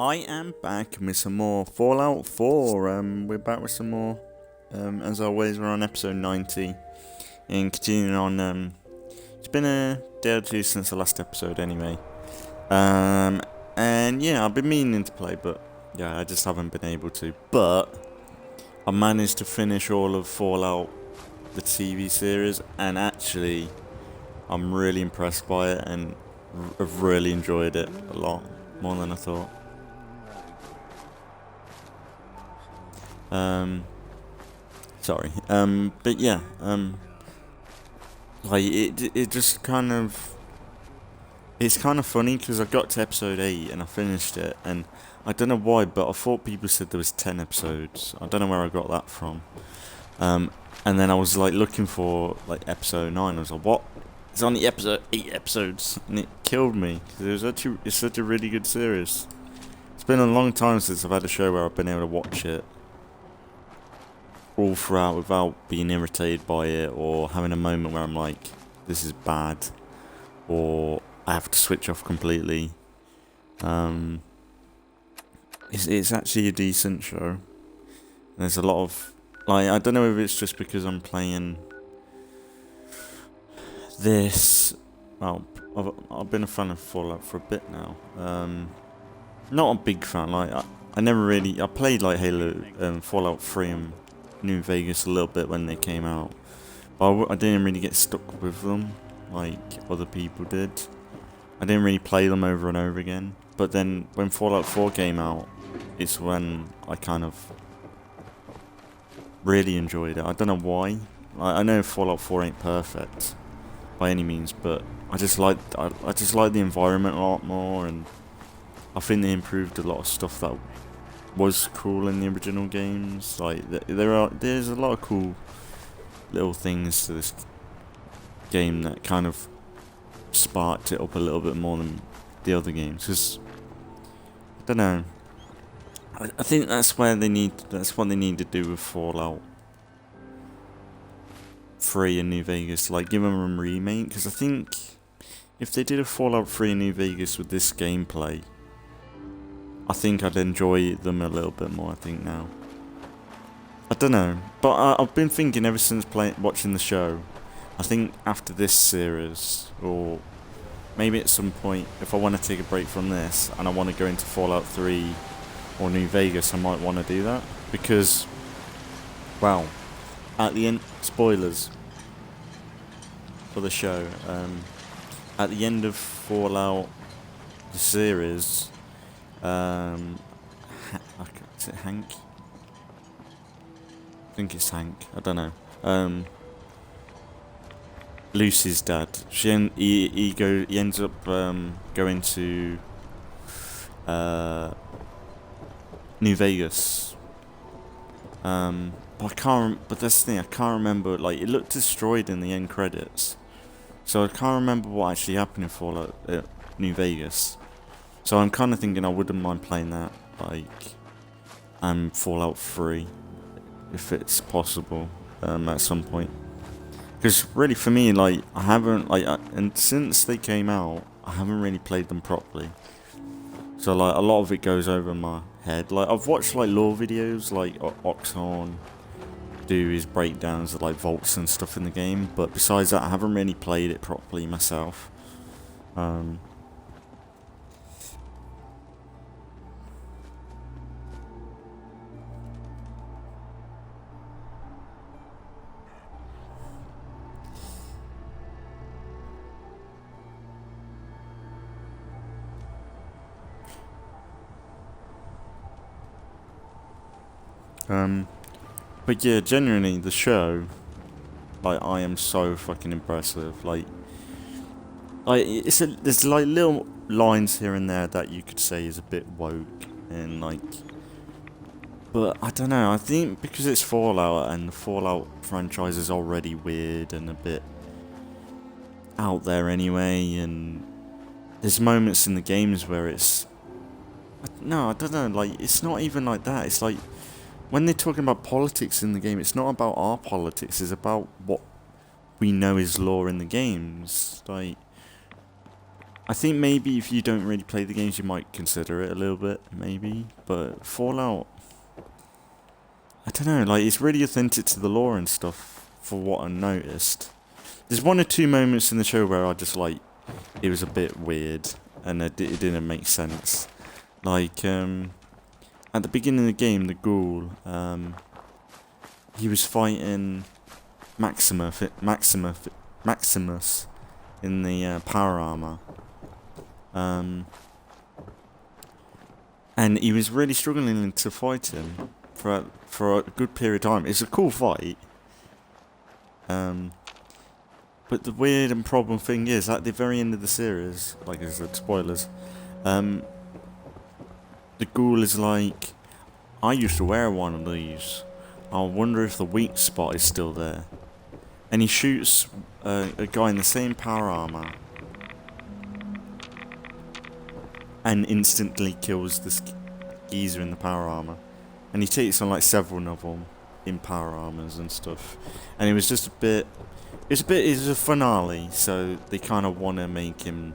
I am back with some more Fallout 4. We're back with some more. As always, we're on episode 90. And continuing on, it's been a day or two since the last episode anyway. And yeah, I've been meaning to play, but yeah, I just haven't been able to. But I managed to finish all of Fallout, the TV series, and actually, I'm really impressed by it, and I've really enjoyed it a lot, more than I thought. Sorry. But yeah, like it just kind of, it's kind of funny because I got to episode 8 and I finished it, and I don't know why, but I thought people said there was 10 episodes. I don't know where I got that from. And then I was like looking for like episode 9. I was like, what? It's only 8 episodes, and it killed me because it's such a really good series. It's been a long time since I've had a show where I've been able to watch it all throughout without being irritated by it or having a moment where I'm like, this is bad, or I have to switch off completely. It's actually a decent show. There's a lot of, like, I don't know if it's just because I'm playing this. Well, I've been a fan of Fallout for a bit now. Not a big fan. Like I never really. I played like Fallout 3 and New Vegas a little bit when they came out, but I didn't really get stuck with them like other people did. I didn't really play them over and over again. But then when Fallout 4 came out, it's when I kind of really enjoyed it. I don't know why. I know Fallout 4 ain't perfect by any means, but I just like the environment a lot more, and I think they improved a lot of stuff that was cool in the original games. Like there's a lot of cool little things to this game that kind of sparked it up a little bit more than the other games. Cause I don't know. I think that's what they need to do with Fallout 3 in New Vegas. Like give them a remake. Because I think if they did a Fallout 3 in New Vegas with this gameplay, I think I'd enjoy them a little bit more, I think, now. I don't know. But I've been thinking ever since watching the show, I think after this series, or maybe at some point, if I want to take a break from this, and I want to go into Fallout 3 or New Vegas, I might want to do that. Because, wow, at the end, spoilers for the show, at the end of Fallout, the series, is it Hank? I think it's Hank. I don't know. Lucy's dad. He ends up going to New Vegas. But But that's the thing. I can't remember. Like it looked destroyed in the end credits, so I can't remember what actually happened in Fallout New Vegas. So I'm kind of thinking I wouldn't mind playing that, like, Fallout 3, if it's possible, at some point. Because really, for me, like, I haven't, like, and since they came out, I haven't really played them properly. So, like, a lot of it goes over my head. Like, I've watched, like, lore videos, like, Oxhorn do his breakdowns of, like, vaults and stuff in the game. But besides that, I haven't really played it properly myself. But yeah, genuinely, the show, like, I am so fucking impressed with. Like there's like little lines here and there that you could say is a bit woke, and like, but I don't know. I think because it's Fallout, and the Fallout franchise is already weird and a bit out there anyway, and there's moments in the games where it's, no, I don't know. Like, it's not even like that. It's like, when they're talking about politics in the game, it's not about our politics, it's about what we know is law in the games. Like, I think maybe if you don't really play the games, you might consider it a little bit, maybe. But Fallout, I don't know, like, it's really authentic to the lore and stuff, for what I noticed. There's one or two moments in the show where I just, like, it was a bit weird, and it didn't make sense. Like, at the beginning of the game, the ghoul, he was fighting Maximus in the power armor. And he was really struggling to fight him for a good period of time. It's a cool fight. But the weird and problem thing is, at the very end of the series, like I said, spoilers, the ghoul is like, I used to wear one of these. I wonder if the weak spot is still there. And he shoots a guy in the same power armor, and instantly kills this geezer in the power armor. And he takes on like several of them in power armors and stuff. And it was just a bit... It was a finale, so they kind of want to make him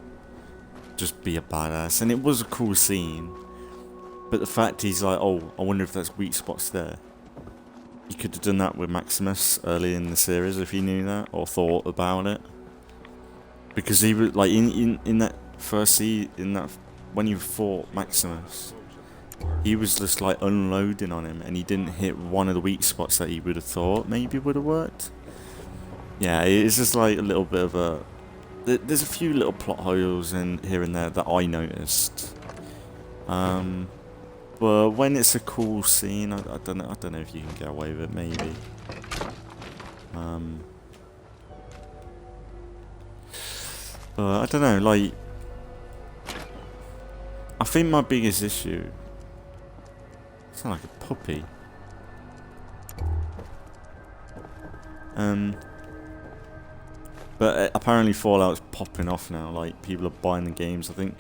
just be a badass. And it was a cool scene. But the fact he's like, oh, I wonder if there's weak spots there. You could have done that with Maximus early in the series if you knew that, or thought about it. Because he was, like, in that first scene, when you fought Maximus, he was just like unloading on him, and he didn't hit one of the weak spots that he would have thought maybe would have worked. Yeah, it's just like a little bit of a... There's a few little plot holes in here and there that I noticed. But when it's a cool scene, I don't know if you can get away with it, maybe. But I don't know, like... I think my biggest issue... Sound like a puppy. But apparently Fallout's popping off now, like, people are buying the games. I think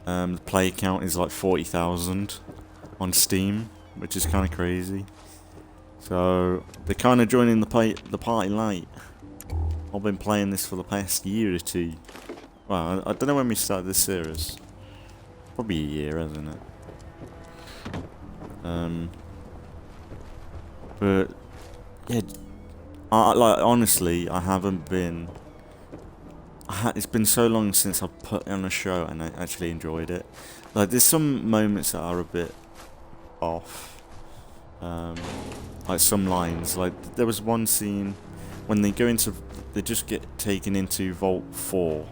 the play count is like 40,000 on Steam, which is kind of crazy. So they're kind of joining the party late. I've been playing this for the past year or two. Well, I don't know when we started this series. Probably a year, hasn't it? But yeah, like, honestly, I haven't been... it's been so long since I've put on a show and I actually enjoyed it. Like, there's some moments that are a bit off. Like some lines. Like, there was one scene when they go into... They just get taken into Vault 4.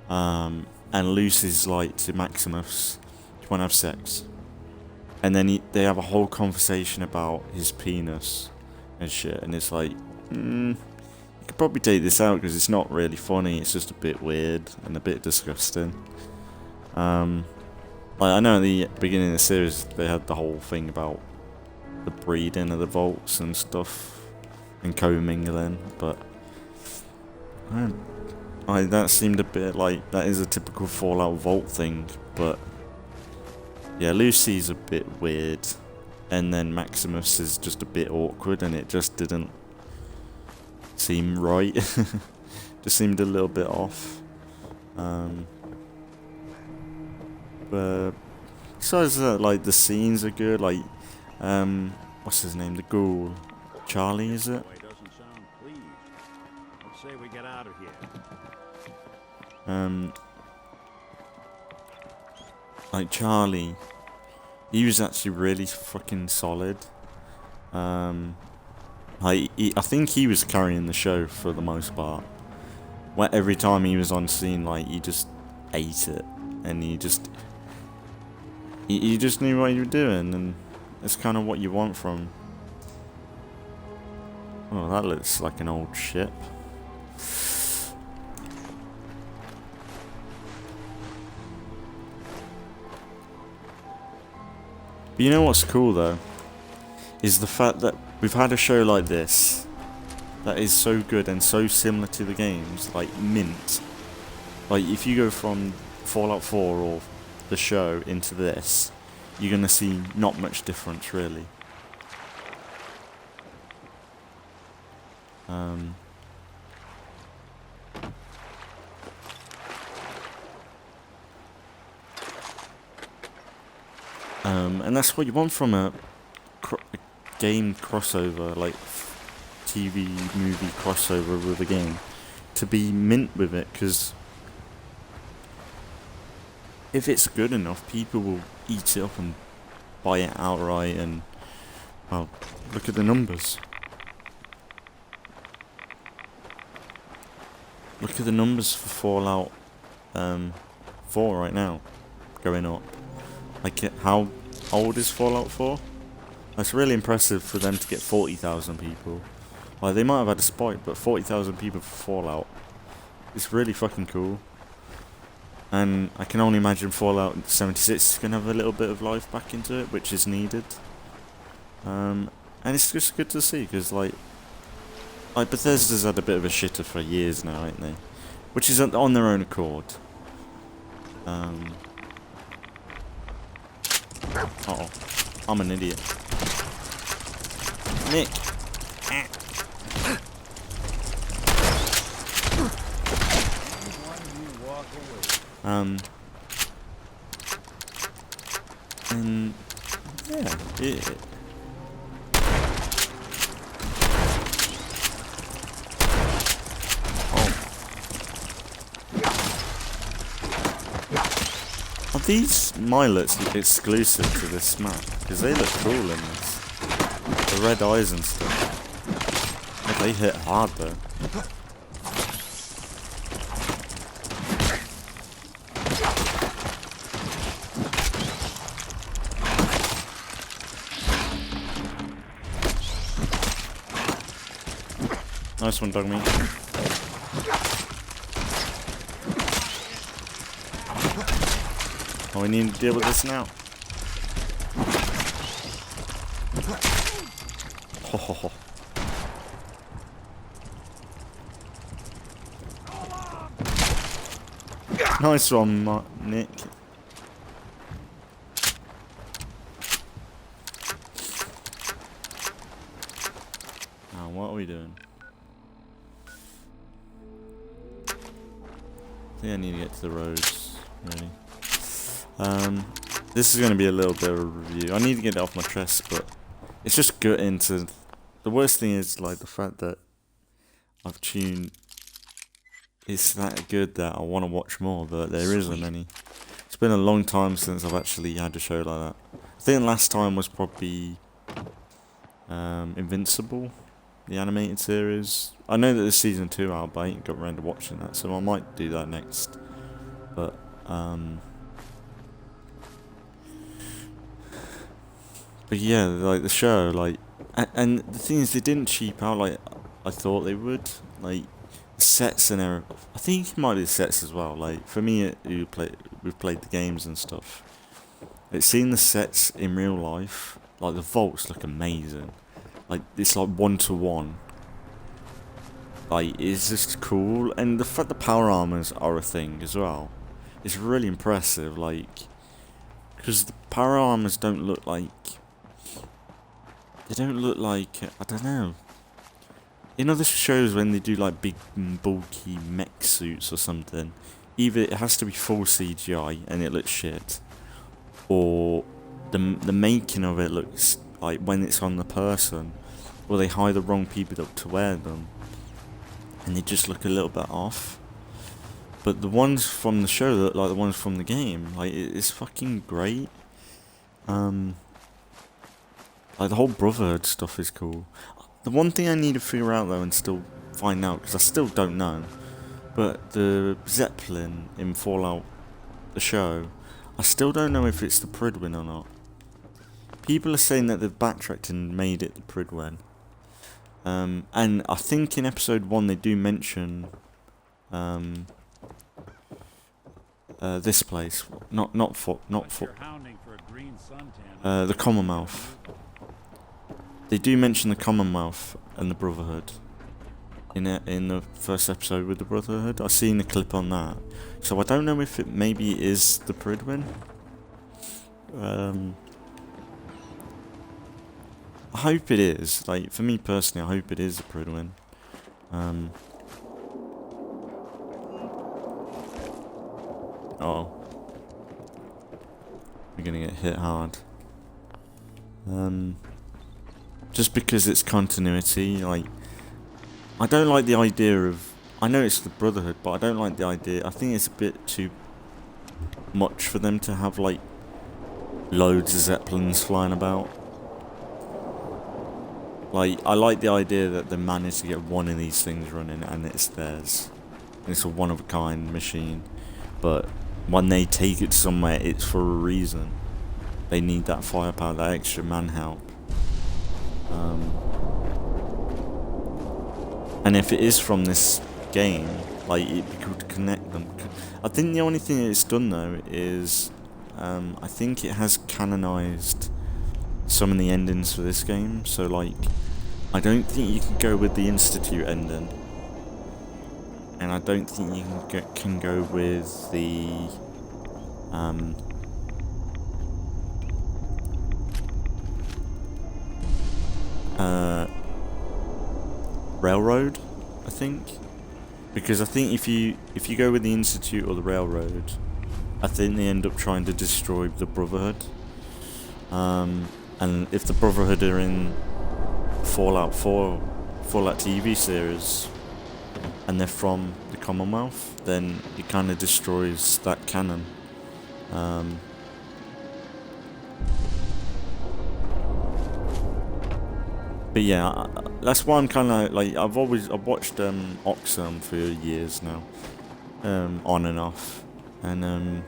And Lucy's like to Maximus, do you want to have sex? And then they have a whole conversation about his penis and shit. And it's like, you could probably take this out because it's not really funny. It's just a bit weird and a bit disgusting. Like, I know at the beginning of the series they had the whole thing about the breeding of the vaults and stuff and co-mingling, but that seemed a bit like that is a typical Fallout Vault thing. But yeah, Lucy's a bit weird, and then Maximus is just a bit awkward, and it just didn't seem right. Just seemed a little bit off. But besides that, like, the scenes are good. Like, what's his name? The ghoul, Charlie, is it? Let's say we get out of here. Like, Charlie, he was actually really fucking solid. I think he was carrying the show for the most part. Where every time he was on scene, like, he just ate it, and he just knew what you were doing, and it's kind of what you want from... Oh, that looks like an old ship. But you know what's cool though? Is the fact that we've had a show like this that is so good and so similar to the games, like mint. Like, if you go from Fallout 4 or the show into this, you're gonna see not much difference really. And that's what you want from a game crossover, like TV movie crossover with a game, to be mint with it, because if it's good enough, people will eat it up and buy it outright. And well, look at the numbers. Look at the numbers for Fallout 4 right now, going up. Like, how old is Fallout 4? That's really impressive for them to get 40,000 people. Like, they might have had a spike, but 40,000 people for Fallout. It's really fucking cool. And I can only imagine Fallout 76 is going to have a little bit of life back into it, which is needed. And it's just good to see, because like Bethesda's had a bit of a shitter for years now, ain't they? Which is on their own accord. Uh-oh. I'm an idiot. Nick! And yeah, Are these milets exclusive to this map? Because they look cool in this. The red eyes and stuff. Oh, they hit hard though. Nice one, dog meat. Oh, we need to deal with this now. Ho ho ho. Nice one, Nick. Now, what are we doing? I think I need to get to the roads, really. This is going to be a little bit of a review. I need to get it off my chest, but it's just gutting to... The worst thing is, like, the fact that I've tuned... It's that good that I want to watch more, but there isn't any. It's been a long time since I've actually had a show like that. I think the last time was probably Invincible, the animated series. I know that there's season 2 out, but I ain't got around to watching that, so I might do that next. But yeah, like the show, like, and the thing is, they didn't cheap out like I thought they would. Like, sets and everything. I think it might be the sets as well. Like, for me, we've played the games and stuff. It's seen the sets in real life. Like, the vaults look amazing. Like, it's like 1-to-1. Like, it's just cool. And the fact the power armors are a thing as well. It's really impressive. Like, because the power armors don't look like... They don't look like... I don't know. In other shows, when they do like big bulky mech suits or something, either it has to be full CGI and it looks shit, or the making of it looks like, when it's on the person, or they hire the wrong people to wear them, and they just look a little bit off. But the ones from the show look like the ones from the game. Like, it's fucking great. Like, the whole Brotherhood stuff is cool. The one thing I need to figure out though, and still find out, because I still don't know, but the Zeppelin in Fallout, the show, I still don't know if it's the Prydwen or not. People are saying that they've backtracked and made it the Prydwen. And I think in episode 1 they do mention this place, not the Commonwealth. They do mention the Commonwealth and the Brotherhood in the first episode with the Brotherhood. I've seen a clip on that, so I don't know if it maybe is the Prydwen. I hope it is. Like, for me personally, I hope it is the Prydwen. Oh, we're gonna get hit hard. Just because it's continuity, like, I don't like the idea of, I know it's the Brotherhood, but I don't like the idea, I think it's a bit too much for them to have, like, loads of Zeppelins flying about. Like, I like the idea that they managed to get one of these things running and it's theirs. It's a one-of-a-kind machine, but when they take it somewhere, it's for a reason. They need that firepower, that extra man-help. And if it is from this game, like, it'd be cool to connect them. I think the only thing it's done, though, is I think it has canonized some of the endings for this game. So, like, I don't think you can go with the Institute ending, and I don't think you can go with the railroad, I think, because I think if you go with the Institute or the railroad, I think they end up trying to destroy the Brotherhood. And if the Brotherhood are in Fallout 4, Fallout TV series, and they're from the Commonwealth, then it kind of destroys that canon. But yeah, that's why I'm kind of like, I've watched Oxfam for years now, on and off, and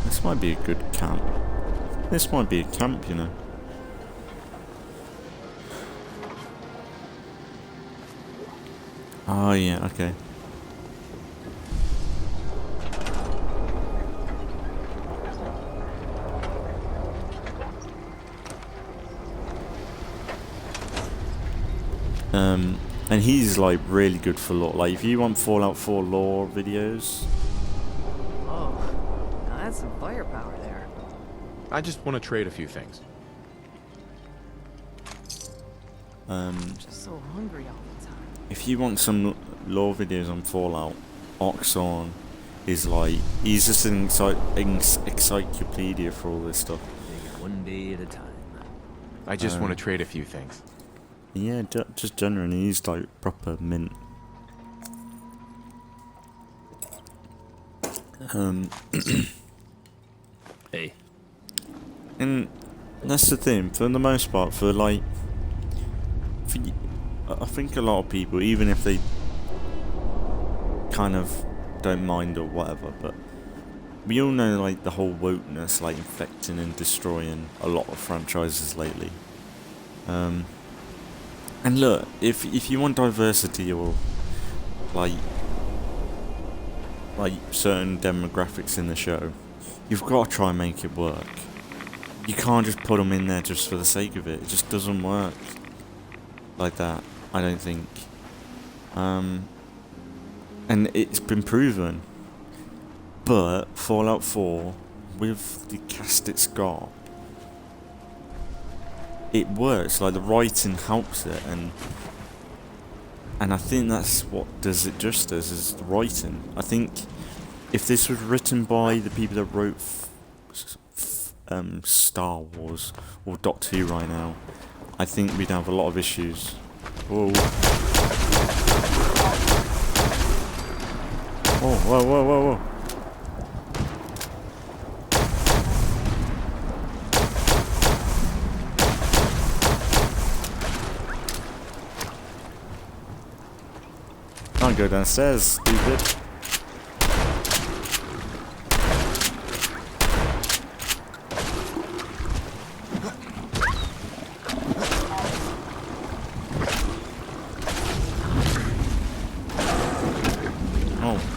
this might be a good camp. This might be a camp, you know. Oh yeah, okay. And he's like really good for lore. Like, if you want Fallout 4 lore videos. Oh, now that's some firepower there. I just want to trade a few things. Just so hungry all the time. If you want some lore videos on Fallout, Oxon is like, he's just an encyclopedia for all this stuff. Take it one day at a time. I just want to trade a few things. Yeah, just generally, he's like proper mint. Hey. And that's the thing, for the most part, for like, I think a lot of people, even if they kind of don't mind or whatever, but we all know, like, the whole wokeness, like, infecting and destroying a lot of franchises lately. And look, if you want diversity or like certain demographics in the show, you've got to try and make it work. You can't just put them in there just for the sake of it. It just doesn't work like that, I don't think. And it's been proven. But Fallout 4, with the cast it's got, it works. Like, the writing helps it, and I think that's what does it justice, is the writing. I think if this was written by the people that wrote Star Wars or Doctor Who right now, I think we'd have a lot of issues. Whoa. Oh, whoa, whoa, whoa, whoa. Can't go downstairs, stupid.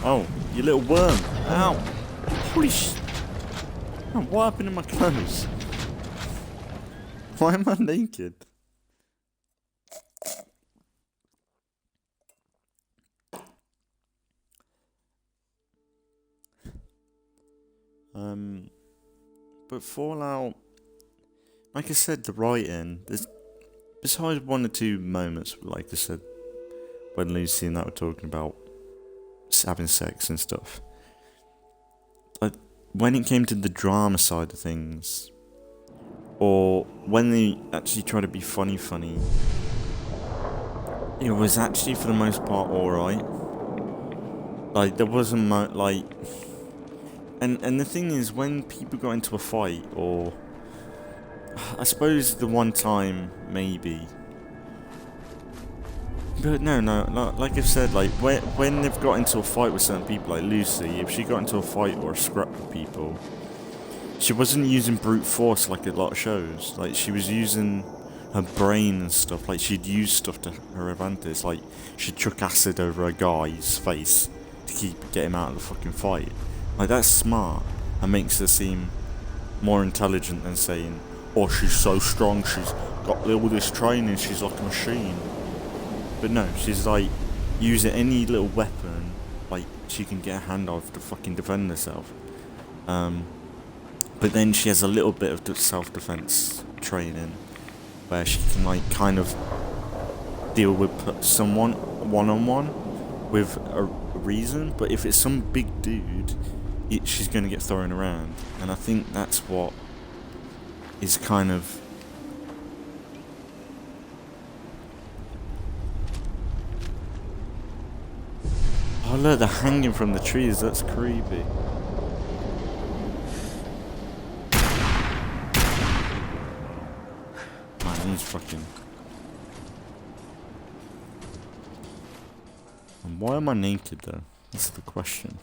Oh, you little worm. Ow. Holy sh... Oh, what happened to my clothes? Why am I naked? But Fallout, like I said, the writing, there's, besides one or two moments, like I said, when Lucy and that were talking about having sex and stuff, when it came to the drama side of things, or when they actually try to be funny, it was actually for the most part alright. Like, there wasn't much, like... And the thing is, when people got into a fight, or... I suppose the one time, maybe... But no, like I've said, like, when they've got into a fight with certain people, like Lucy, if she got into a fight or a scrap with people, she wasn't using brute force like a lot of shows. Like, she was using her brain and stuff. Like, she'd use stuff to her advantage. Like, she'd chuck acid over a guy's face to get him out of the fucking fight. Like, that's smart and makes her seem more intelligent than saying, oh, she's so strong, she's got all this training, she's like a machine. But no, she's like, using any little weapon, like, she can get a hand of to fucking defend herself. But then she has a little bit of self-defense training, where she can, like, kind of deal with someone one-on-one with a reason. But if it's some big dude, she's going to get thrown around. And I think that's what is kind of... Oh look, they're hanging from the trees, that's creepy. Man, he's fucking... And why am I naked though? That's the question.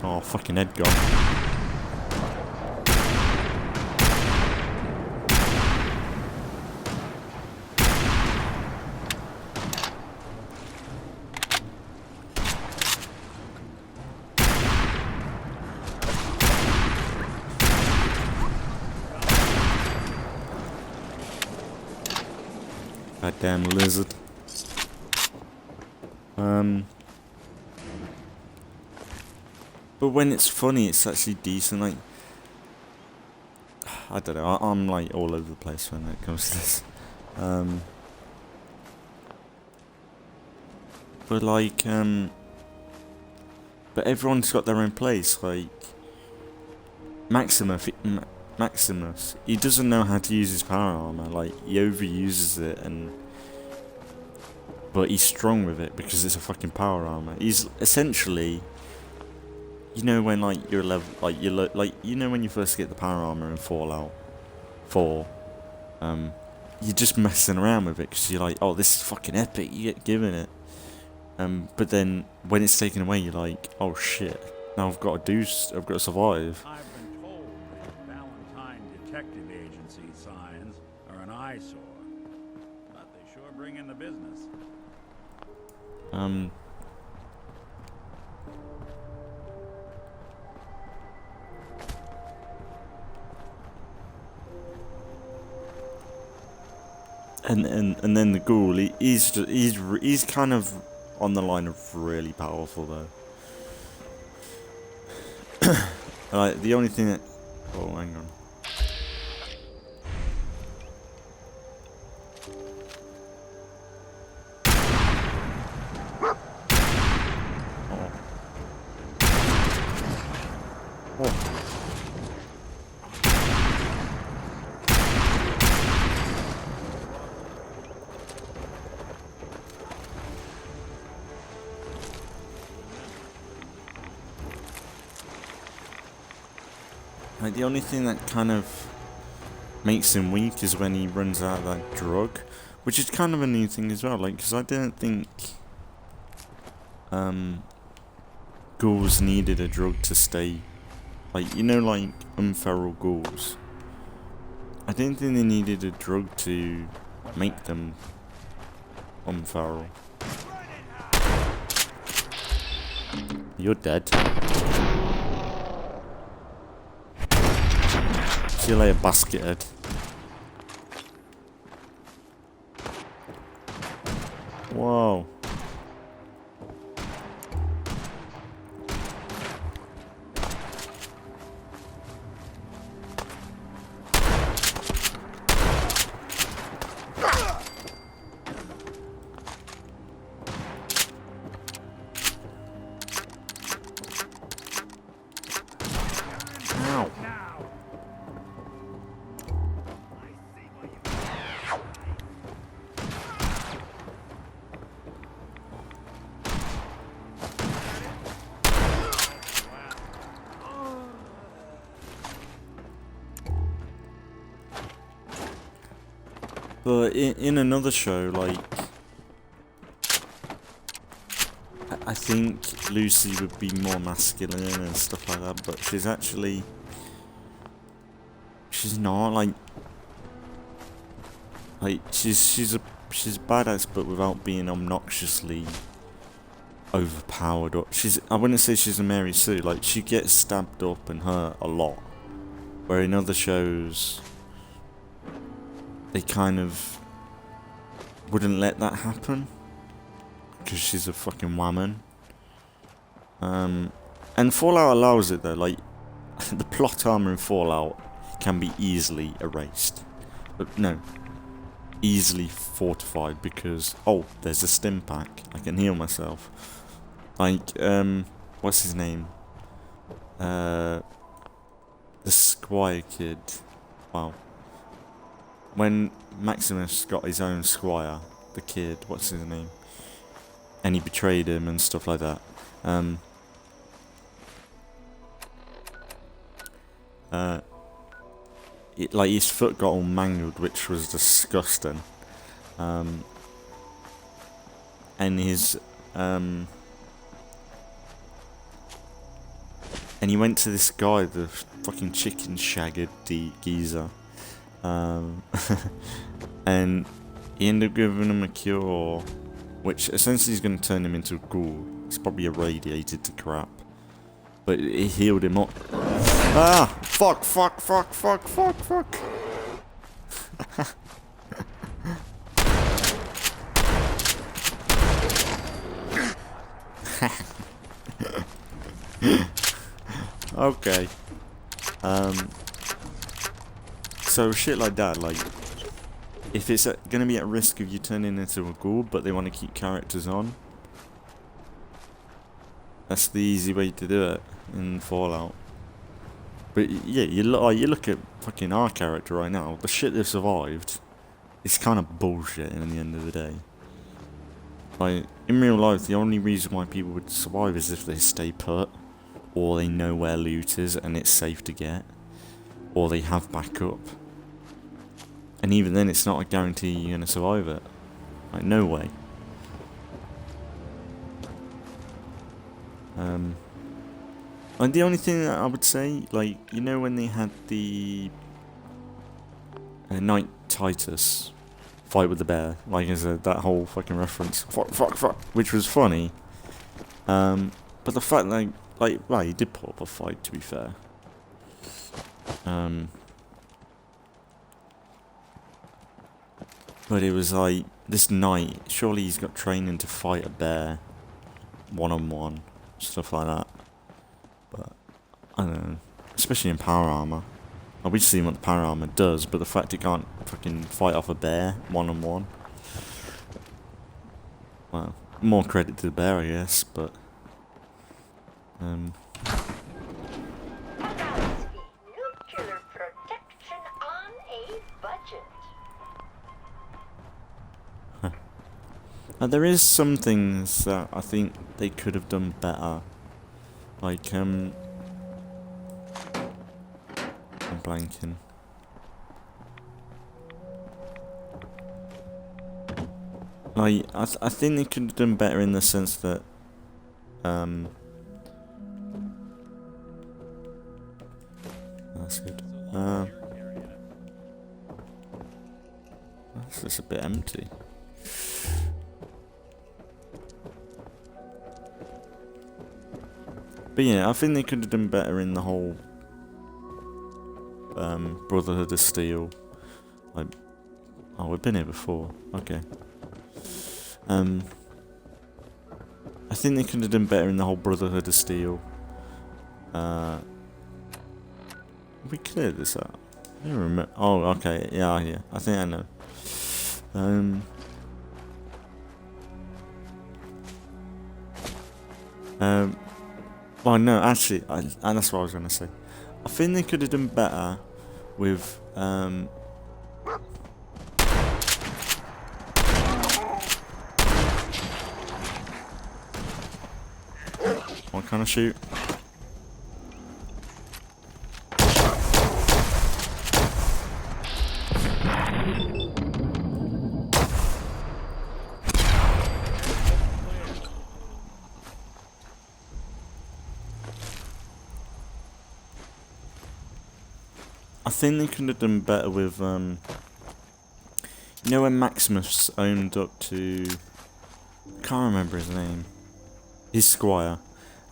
Oh, fucking head gone. Goddamn lizard. But when it's funny, it's actually decent. Like, I don't know. I'm like all over the place when it comes to this. But like, but everyone's got their own place. Like Maximus, he doesn't know how to use his power armor. Like, he overuses it, but he's strong with it because it's a fucking power armor. He's essentially, you know, when like you're level, like you know when you first get the power armor in Fallout 4, you're just messing around with it because you're like, oh, this is fucking epic. You get given it, but then when it's taken away, you're like, oh shit, now I've got to survive. Detective agency signs are an eyesore, but they sure bring in the business. And then the ghoul, he's kind of on the line of really powerful though. Like, the only thing that, oh, hang on. Like, the only thing that kind of makes him weak is when he runs out of that drug, which is kind of a new thing as well. Like, because I didn't think ghouls needed a drug to stay, like, you know, like unferal ghouls. I didn't think they needed a drug to make them unferal. You're dead. See you later, basket head. Whoa. But in another show, like, I think Lucy would be more masculine and stuff like that, but she's actually, she's not, like she's a badass, but without being obnoxiously overpowered. Or I wouldn't say she's a Mary Sue. Like, she gets stabbed up and hurt a lot, where in other shows they kind of wouldn't let that happen because she's a fucking woman. And Fallout allows it though. Like, the plot armor in Fallout can be easily erased, but no, easily fortified, because there's a stim pack, I can heal myself. Like, what's his name? The Squire kid. Wow. When Maximus got his own Squire, the kid, what's his name? And he betrayed him and stuff like that. Like, his foot got all mangled, which was disgusting. And his, and he went to this guy, the fucking chicken shaggered geezer. And he ended up giving him a cure, which essentially is going to turn him into a ghoul. He's probably irradiated to crap. But it healed him up. Ah! Fuck. Okay. So shit like that, like, if it's gonna be at risk of you turning into a ghoul, but they want to keep characters on, that's the easy way to do it in Fallout. But yeah, you look at fucking our character right now, the shit they've survived, it's kind of bullshit in the end of the day. Like, in real life, the only reason why people would survive is if they stay put, or they know where loot is and it's safe to get, or they have backup. And even then, it's not a guarantee you're going to survive it. Like, no way. And the only thing that I would say, like, you know when they had the Knight Titus fight with the bear, like I said, that whole fucking reference, fuck, which was funny. But the fact that, like, well, he did put up a fight, to be fair. But it was like, this knight, surely he's got training to fight a bear one-on-one, stuff like that. But, I don't know, especially in power armor. Like, we've seen what the power armor does, but the fact it can't fucking fight off a bear one-on-one. Well, more credit to the bear, I guess, but... Nuclear protection on a budget. There is some things that I think they could have done better. Like, I'm blanking. Like, I think they could have done better in the sense that, that's good. That's just a bit empty. But yeah, I think they could have done better in the whole Brotherhood of Steel. Like, oh, we've been here before. Okay. I think they could have done better in the whole Brotherhood of Steel. We cleared this out. I don't remember. Oh, okay. Yeah. I think I know. Well, no, actually, that's what I was going to say. I think they could have done better with, what kind of shoot? I think they could have done better with, you know when Maximus owned up to, I can't remember his name, his squire,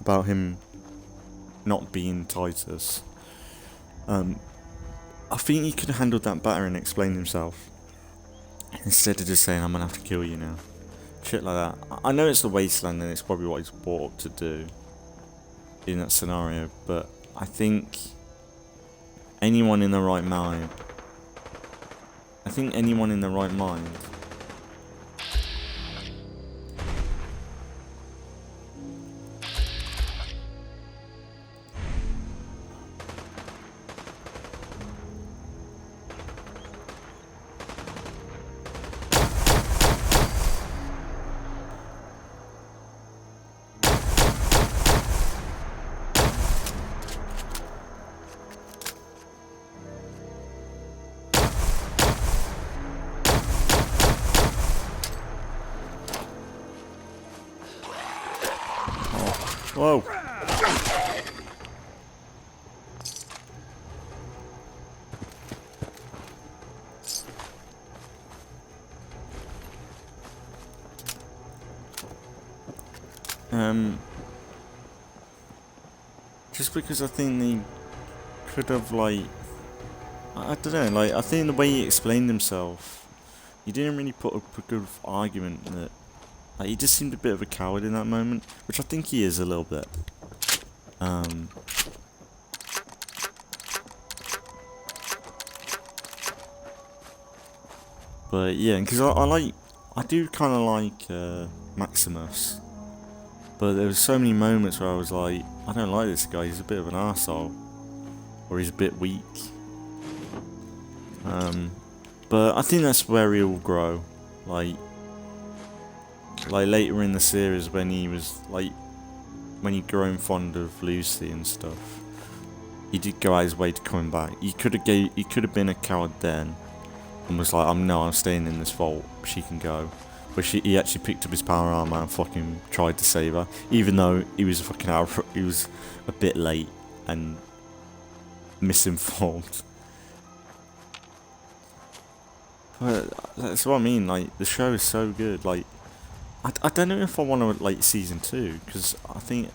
about him not being Titus. I think he could have handled that better and explained himself, instead of just saying, I'm gonna have to kill you now. Shit like that. I know it's the wasteland and it's probably what he's brought up to do in that scenario, but I think anyone in the right mind, whoa. Just because I think they could have, like, I don't know, like, I think the way he explained himself, he didn't really put up a good argument that, like, he just seemed a bit of a coward in that moment, which I think he is a little bit. But yeah, because I do kind of like Maximus, but there was so many moments where I was like, I don't like this guy, he's a bit of an arsehole, or he's a bit weak. But I think that's where he'll grow, like later in the series when he was like, when he'd grown fond of Lucy and stuff, he did go out his way to come back. He could have been a coward then, and was like, I'm staying in this vault, she can go. But he actually picked up his power armor and fucking tried to save her, even though he was he was a bit late and misinformed. But that's what I mean, like, the show is so good, like, I don't know if I want to, like, season 2, because I think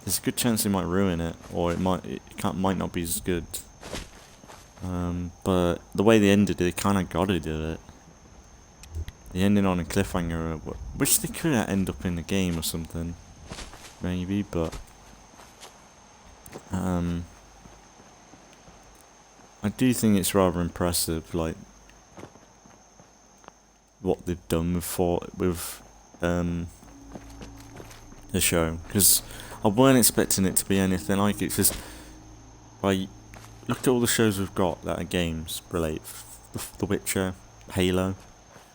there's a good chance they might ruin it, or it might not be as good. But the way they ended it, they kind of gotta do it. They ended on a cliffhanger, which they could end up in the game or something, maybe, but I do think it's rather impressive, like, what they've done with the show, because I weren't expecting it to be anything like it, because, like, look at all the shows we've got that are games related, The Witcher, Halo.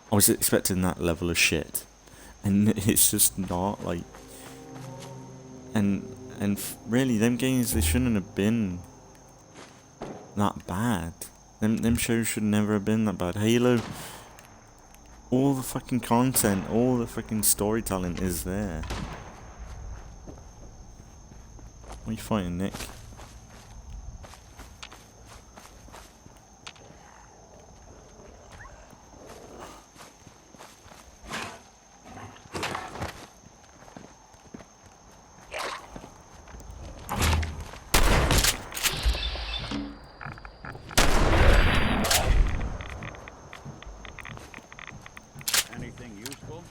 I was expecting that level of shit, and it's just not, like, and really, them games, they shouldn't have been that bad. Them shows should never have been that bad. Halo, all the fucking content, all the fucking storytelling is there. What are you fighting, Nick? Anything useful?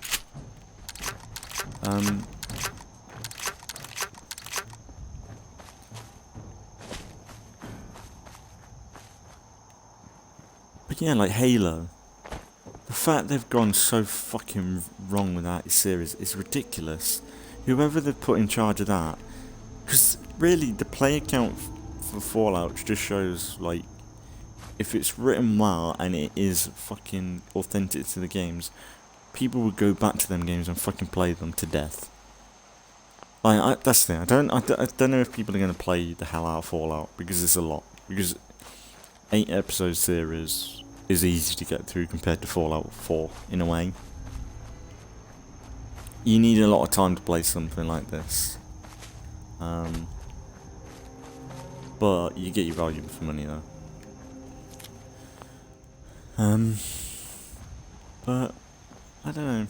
But yeah, like Halo, the fact they've gone so fucking wrong with that series is ridiculous. Whoever they've put in charge of that, because really the player count for Fallout just shows, like, if it's written well and it is fucking authentic to the games, people would go back to them games and fucking play them to death. Like, that's the thing. I don't know if people are going to play the hell out of Fallout, because it's a lot. Because 8 episode series is easy to get through compared to Fallout 4 in a way. You need a lot of time to play something like this. But you get your value for money though. But I don't know.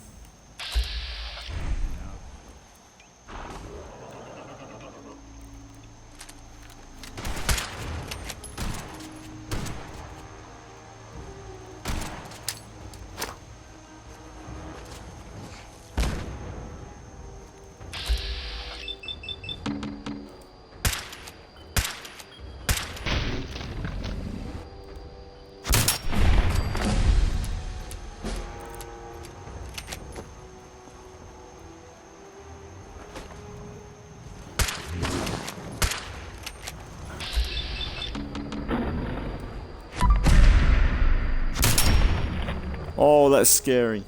Oh, that's scary.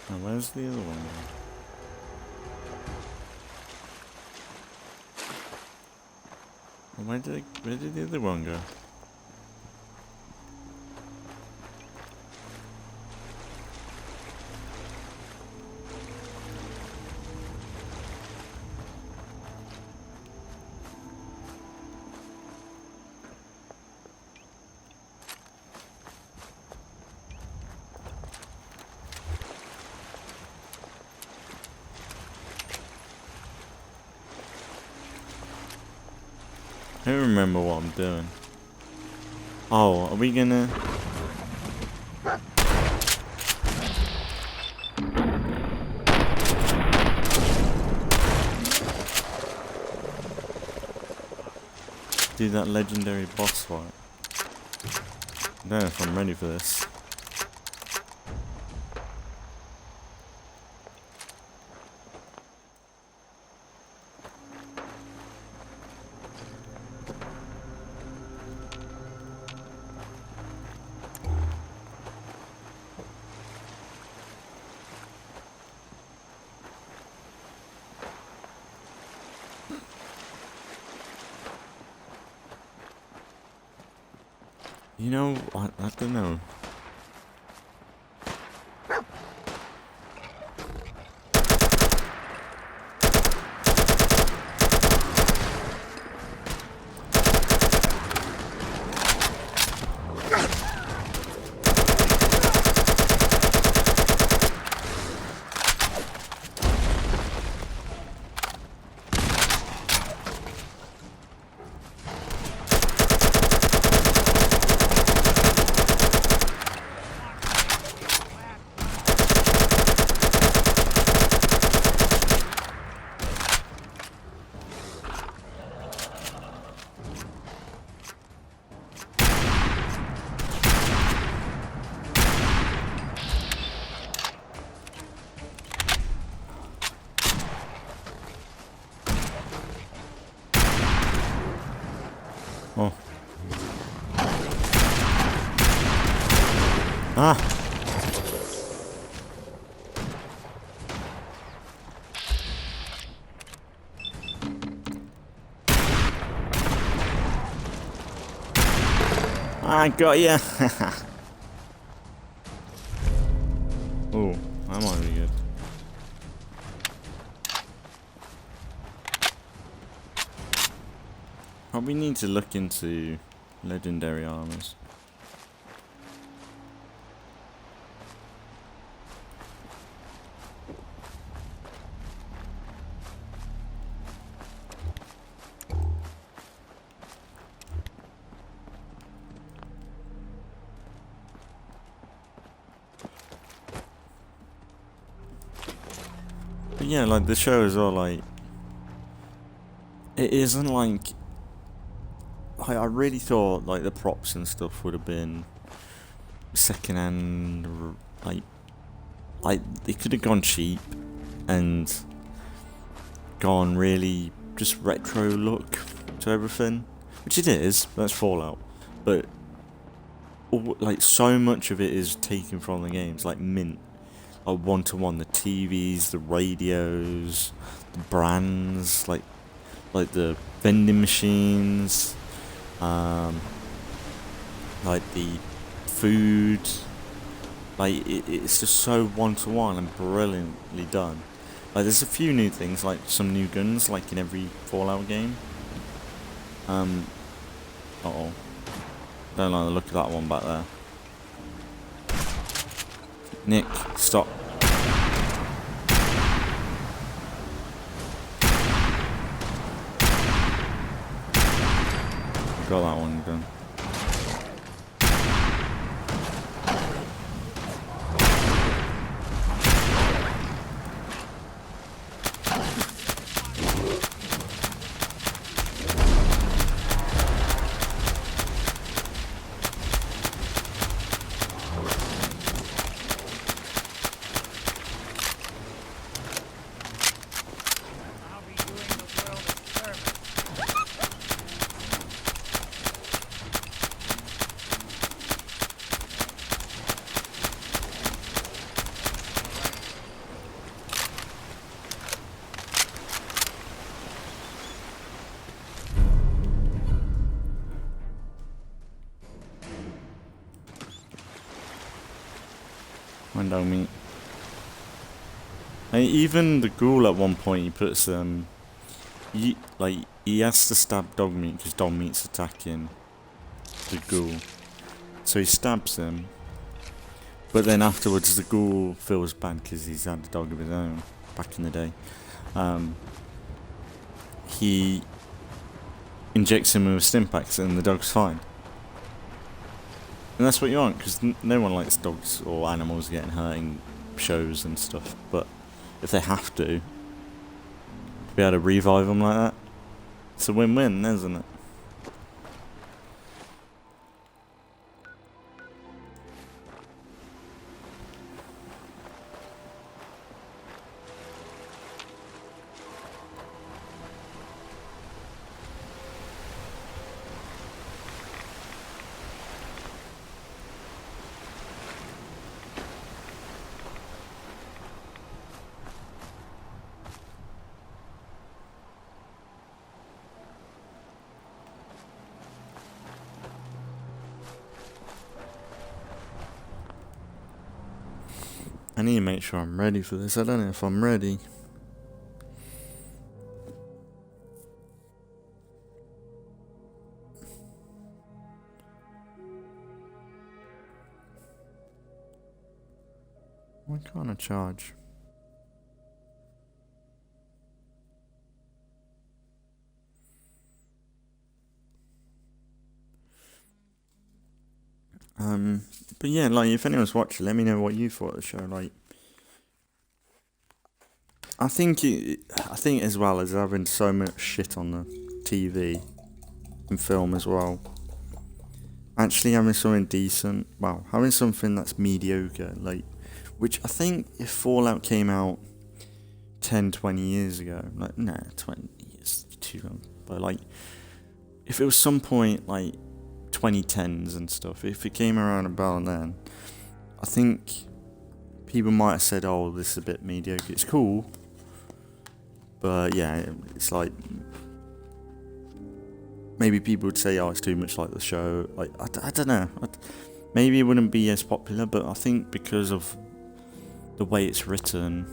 Now, where's the other one? Where did the other one go? I don't remember what I'm doing. Oh, are we gonna... do that legendary boss fight? I don't know if I'm ready for this. You know, I don't know. Oh. Ah! I got ya! Oh, that might be good. Probably need to look into legendary armors. But yeah, like the show as well, like it isn't like I really thought like the props and stuff would have been secondhand, like they could have gone cheap and gone really just retro look to everything. which it is. That's Fallout, but like so much of it is taken from the games, like mint, like one to one. The TVs, the radios, the brands, like the vending machines, like the food. Like it's just so one to one and brilliantly done. Like there's a few new things, like some new guns, like in every Fallout game. Uh-oh. Don't like the look of that one back there. Nick, stop. Got that one done. I'll be doing the world a service. Window meat. And even the ghoul at one point, he puts he has to stab dog meat because dog meat's attacking the ghoul, so he stabs him. But then afterwards, the ghoul feels bad because he's had a dog of his own back in the day. He injects him with stimpaks, and the dog's fine. And that's what you want, because no one likes dogs or animals getting hurt in shows and stuff. But if they have to be able to revive them like that, it's a win-win, isn't it? I need to make sure I'm ready for this. I don't know if I'm ready. Why can't I charge? But yeah, like, if anyone's watching, let me know what you thought of the show. Like, I think as well as having so much shit on the TV and film as well, actually having something decent, well, having something that's mediocre, like, which I think if Fallout came out 10, 20 years ago, like, nah, 20 years too long, but like, if it was some point, like, 2010s and stuff, if it came around about then, I think people might have said, oh, this is a bit mediocre. It's cool, but yeah, it's like, maybe people would say, oh, it's too much like the show. Like, I don't know, maybe it wouldn't be as popular, but I think because of the way it's written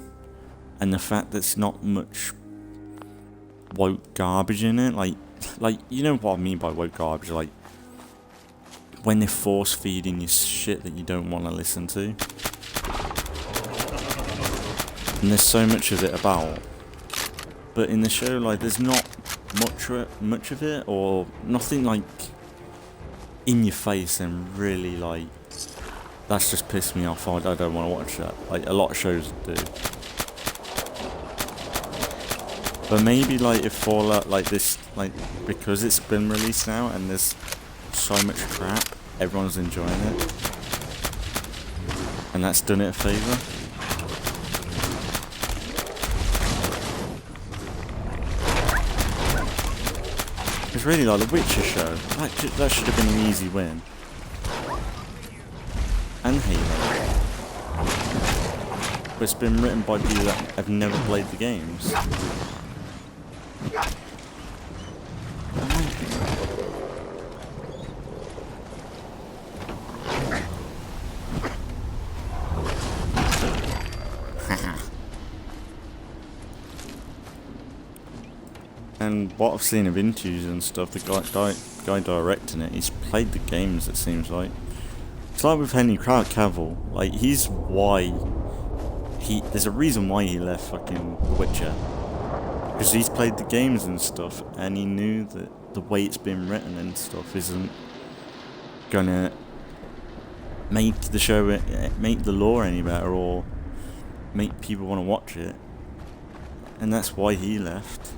and the fact that it's not much woke garbage in it, like you know what I mean by woke garbage, like when they're force feeding you shit that you don't want to listen to. And there's so much of it about. But in the show, like, there's not much of it, or nothing like in your face and really like, that's just pissed me off. I don't want to watch that. Like, a lot of shows do. But maybe like if Fallout like this, like, because it's been released now and there's so much crap, everyone's enjoying it, and that's done it a favour. It's really like the Witcher show. That should have been an easy win. And Halo. But it's been written by people that have never played the games. And what I've seen of interviews and stuff, the guy directing it, he's played the games, it seems like. It's like with Henry Cavill, like, there's a reason why he left fucking The Witcher. Because he's played the games and stuff, and he knew that the way it's been written and stuff isn't gonna make the show, make the lore any better, or make people want to watch it. And that's why he left.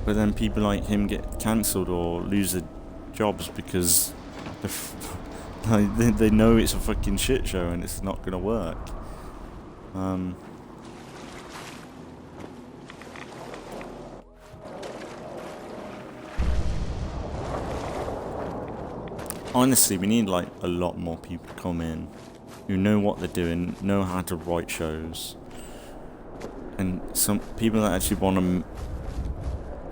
But then people like him get cancelled or lose their jobs because they know it's a fucking shit show and it's not gonna work. Honestly, we need like a lot more people to come in who know what they're doing, know how to write shows, and some people that actually want to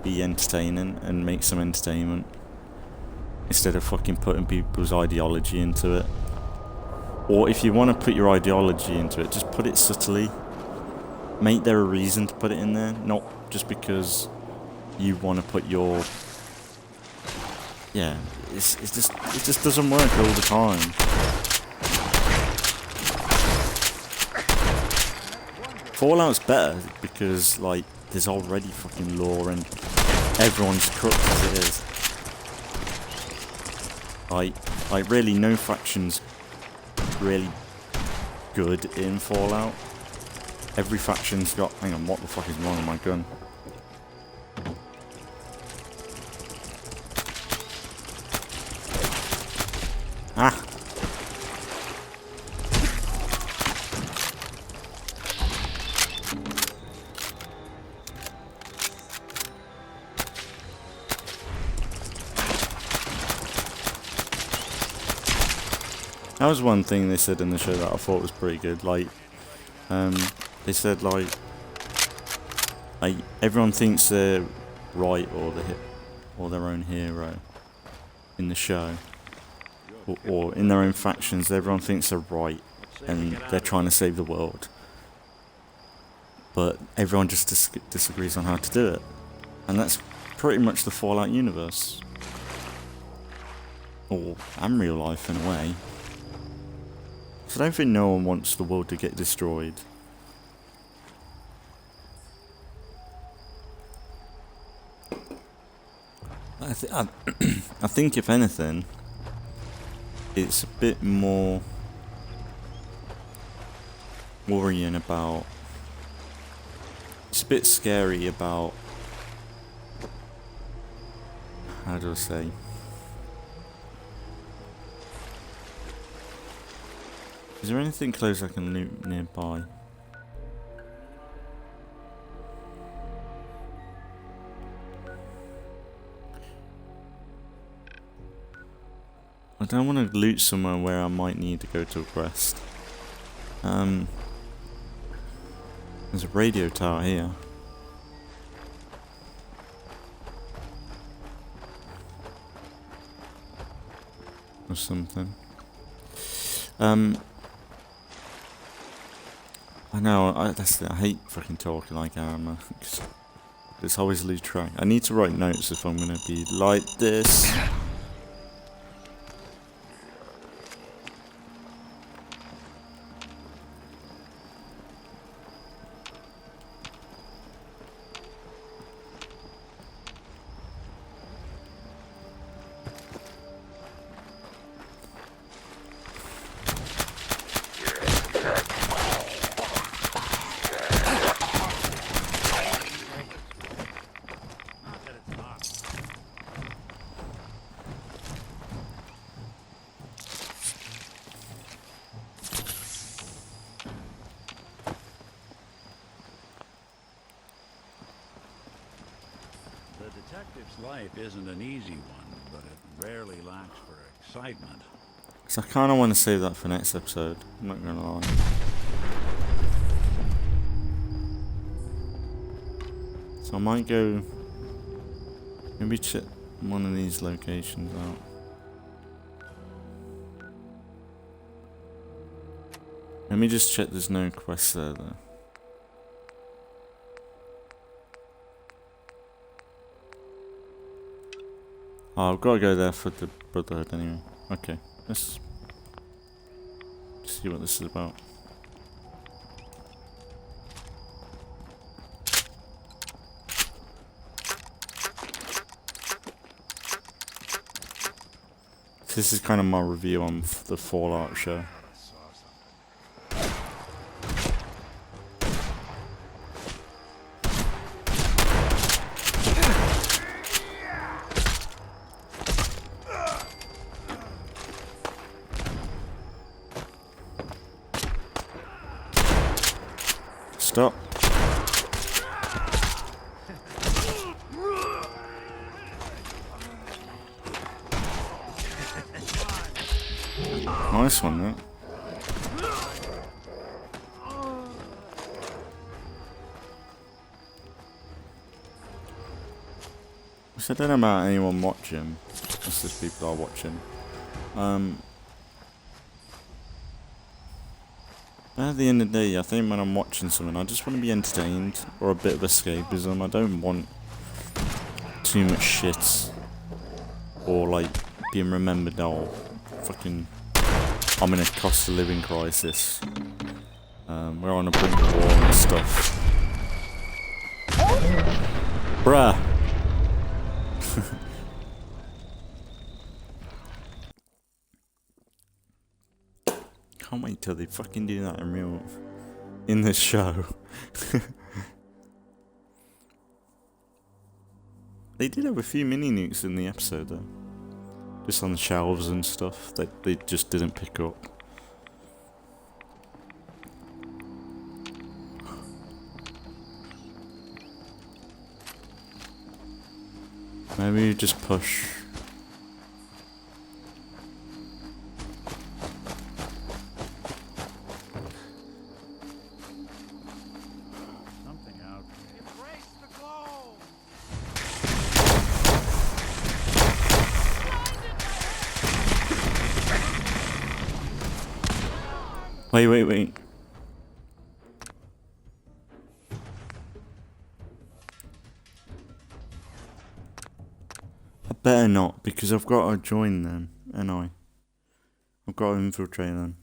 be entertaining and make some entertainment instead of fucking putting people's ideology into it. Or if you want to put your ideology into it, just put it subtly. Make there a reason to put it in there, not just because you want to put your... Yeah, it just doesn't work all the time. Fallout's better because like there's already fucking lore and everyone's crooked as it is. Like really no faction's really good in Fallout. Every faction's got... Hang on, what the fuck is wrong with my gun? Ah! That was one thing they said in the show that I thought was pretty good. Like, they said like everyone thinks they're right or their own hero in the show, or in their own factions. Everyone thinks they're right and they're trying to save the world, but everyone just disagrees on how to do it, and that's pretty much the Fallout universe, and real life in a way. So I don't think no one wants the world to get destroyed. I think if anything, it's a bit more worrying about... It's a bit scary about... How do I say? Is there anything close I can loot nearby? I don't want to loot somewhere where I might need to go to a quest. There's a radio tower here. Or something. I know, I hate fucking talking like armor. It's always lose track. I need to write notes if I'm gonna be like this. detective's life isn't an easy one, but it rarely lacks for excitement. So I kind of want to save that for next episode. I'm not gonna lie. So I might go. Maybe check one of these locations out. Let me just check there's no quests there though. Oh, I've got to go there for the Brotherhood anyway. Okay, let's see what this is about. This is kind of my review on the Fallout show. Stop. Nice one, that. So I don't know about anyone watching. It's just people are watching. At the end of the day, I think when I'm watching something, I just want to be entertained or a bit of escapism. I don't want too much shit or like being remembered. Oh, fucking, I'm in a cost of living crisis. We're on a brink of war and stuff. Bruh. Can't wait till they fucking do that in this show. They did have a few mini nukes in the episode though. Just on the shelves and stuff that they just didn't pick up. Maybe you just push. Something out there. Embrace the glow! Wait. I better not, because I've got to join them, and I've got to infiltrate them.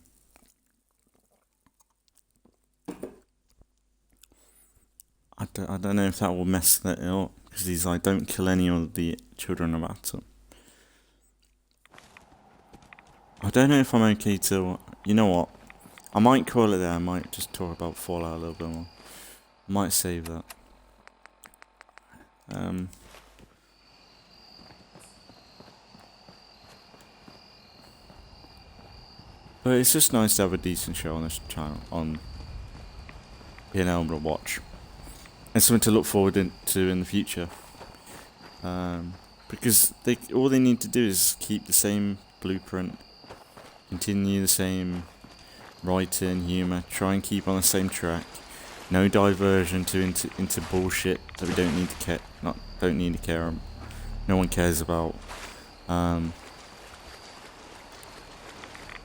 I don't know if that will mess that up, because he's like, don't kill any of the children of Atom. I don't know if I'm okay to, you know what, I might call it there, I might just talk about Fallout a little bit more. I might save that. But it's just nice to have a decent show on this channel, on being able to watch. And something to look forward to in the future. Because all they need to do is keep the same blueprint, continue the same writing, humour, try and keep on the same track. No diversion into bullshit that we don't need to care. No one cares about.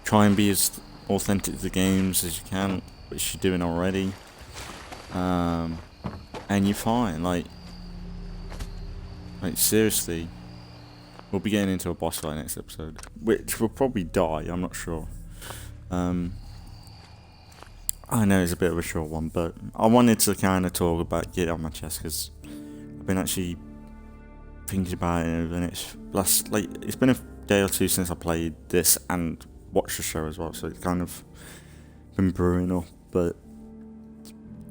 Try and be as authentic to the games as you can, which you're doing already. And you're fine. Like seriously, we'll be getting into a boss fight next episode, which will probably die. I'm not sure. I know it's a bit of a short one, but I wanted to kind of talk about, get it on my chest, because I've been actually thinking about it over the it's been a day or two since I played this and watched the show as well, so it's kind of been brewing up. But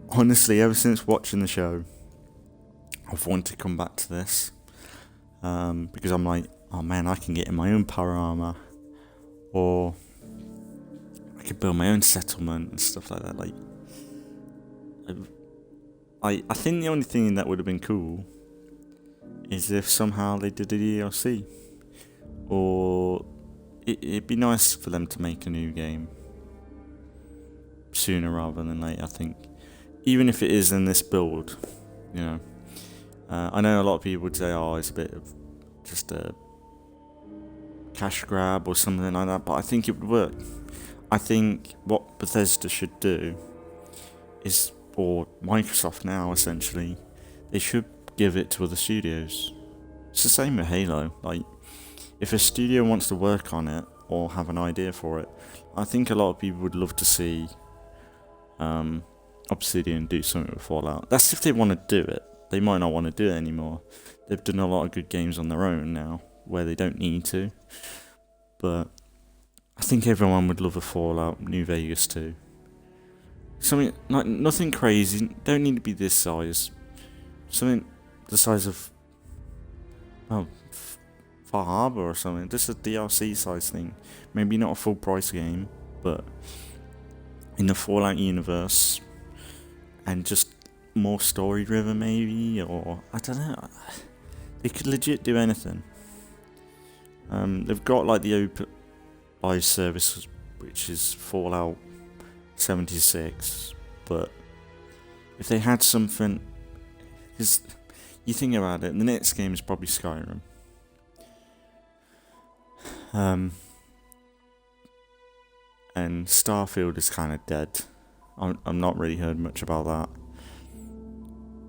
honestly, ever since watching the show, I've wanted to come back to this, because I'm like, oh man, I can get in my own power armor, or I could build my own settlement and stuff like that. Like, I think the only thing that would have been cool is if somehow they did a DLC. Or it'd be nice for them to make a new game sooner rather than later, I think. Even if it is in this build, you know. I know a lot of people would say, oh, it's a bit of just a cash grab or something like that, but I think it would work. I think what Bethesda should do is, or Microsoft now essentially, they should give it to other studios. It's the same with Halo. Like, if a studio wants to work on it or have an idea for it, I think a lot of people would love to see Obsidian do something with Fallout. That's if they want to do it. They might not want to do it anymore. They've done a lot of good games on their own now, where they don't need to. But I think everyone would love a Fallout New Vegas too. Something like nothing crazy. Don't need to be this size. Something the size of, well, Far Harbor or something. Just a DLC size thing. Maybe not a full price game, but in the Fallout universe, and just more story driven maybe, or I don't know. They could legit do anything. They've got like the open live service, which is Fallout 76, but if they had something, because you think about it, the next game is probably Skyrim. And Starfield is kind of dead. I'm not really heard much about that.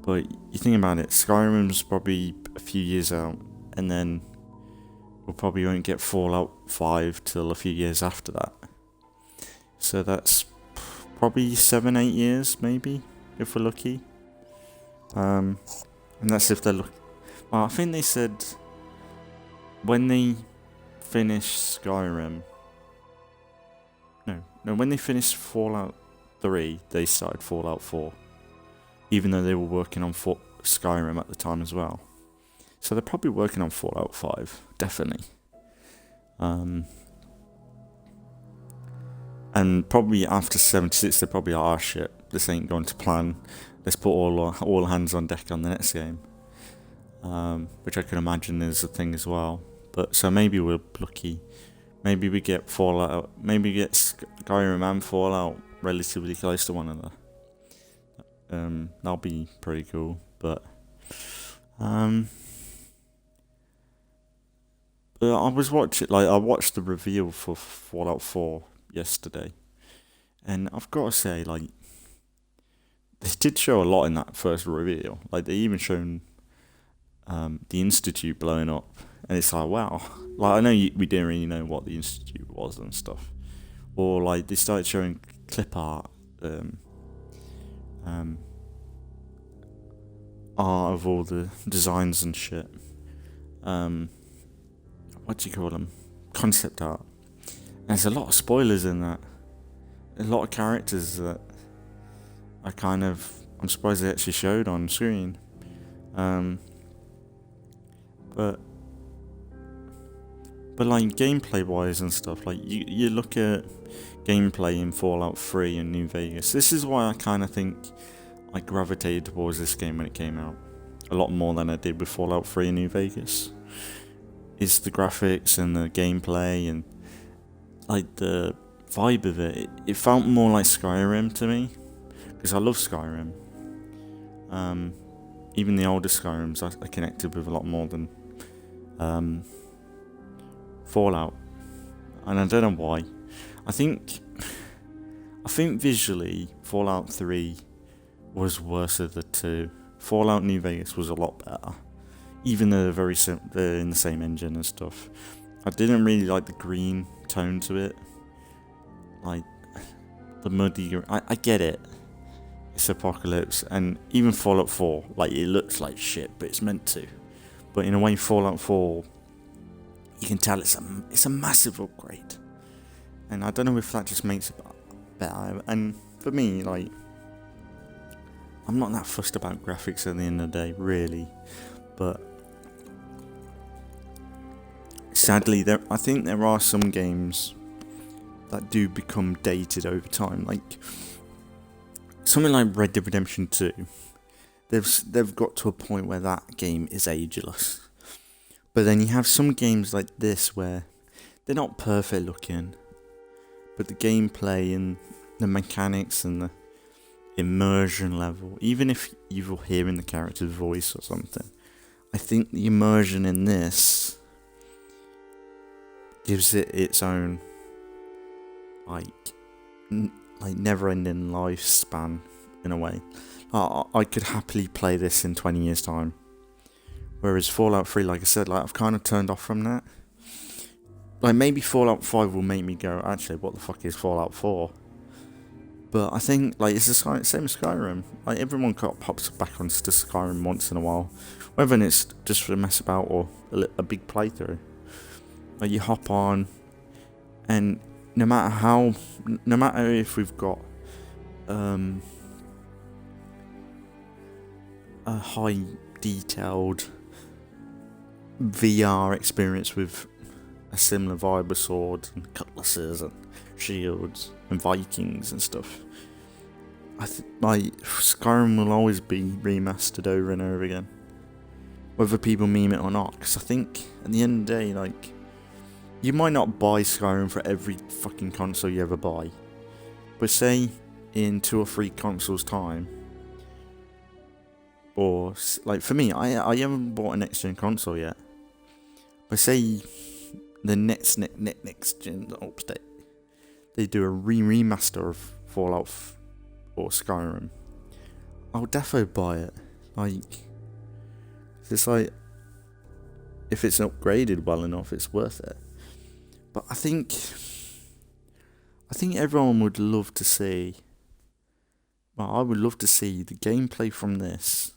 But you think about it, Skyrim's probably a few years out, and then we probably won't get Fallout 5 till a few years after that. So that's probably 7-8 years, maybe, if we're lucky. And that's if they're lucky. Well, I think they said when they finish Skyrim. No, when they finished Fallout 3, they started Fallout 4. Even though they were working on Skyrim at the time as well. So they're probably working on Fallout 5, definitely. And probably after 76, they're probably, oh shit, this ain't going to plan. Let's put all hands on deck on the next game. Which I can imagine is a thing as well. But so maybe we're lucky. Maybe we get Fallout. Maybe we get Skyrim and Fallout relatively close to one another. That'll be pretty cool. But I was watching. Like, I watched the reveal for Fallout 4 yesterday, and I've got to say, like, they did show a lot in that first reveal. Like, they even shown the Institute blowing up, and it's like, wow. Like, I know we didn't really know what the Institute was and stuff, or like they started showing clip art, art of all the designs and shit. What do you call them? Concept art. And there's a lot of spoilers in that. A lot of characters that I'm surprised they actually showed on screen. But like gameplay wise and stuff, like you look at gameplay in Fallout 3 and New Vegas. This is why I kind of think I gravitated towards this game when it came out a lot more than I did with Fallout 3 and New Vegas. It's the graphics and the gameplay and like the vibe of it. It felt more like Skyrim to me, because I love Skyrim. Even the older Skyrims I connected with a lot more than Fallout, and I don't know why. I think visually Fallout 3 was worse of the two. Fallout New Vegas was a lot better, even though they're in the same engine and stuff. I didn't really like the green tone to it, like the muddy. I get it. It's apocalypse, and even Fallout 4, like, it looks like shit, but it's meant to. But in a way, Fallout 4, you can tell it's a massive upgrade, and I don't know if that just makes it better. And for me, like, I'm not that fussed about graphics at the end of the day, really. But sadly, I think there are some games that do become dated over time, like something like Red Dead Redemption 2. they've got to a point where that game is ageless. But then you have some games like this where they're not perfect looking, but the gameplay and the mechanics and the immersion level, even if you're hearing the character's voice or something, I think the immersion in this gives it its own like never-ending lifespan in a way. I could happily play this in 20 years time, whereas Fallout 3, like I said, like I've kind of turned off from that. Like maybe Fallout 5 will make me go, actually, what the fuck is Fallout 4? But I think like it's the same as Skyrim. Like everyone pops back onto Skyrim once in a while, whether it's just for a mess about or a big playthrough. Like you hop on, and no matter if we've got a high detailed VR experience with a similar vibe with swords and cutlasses and shields and Vikings and stuff, like Skyrim will always be remastered over and over again, whether people meme it or not. Because I think at the end of the day, like, you might not buy Skyrim for every fucking console you ever buy, but say in 2 or 3 consoles time, or like for me, I haven't bought a next gen console yet, but say the next gen update, they do a remaster of Fallout or Skyrim, I'll defo buy it. Like, it's like, if it's upgraded well enough, it's worth it. But I think everyone would love to see. Well, I would love to see the gameplay from this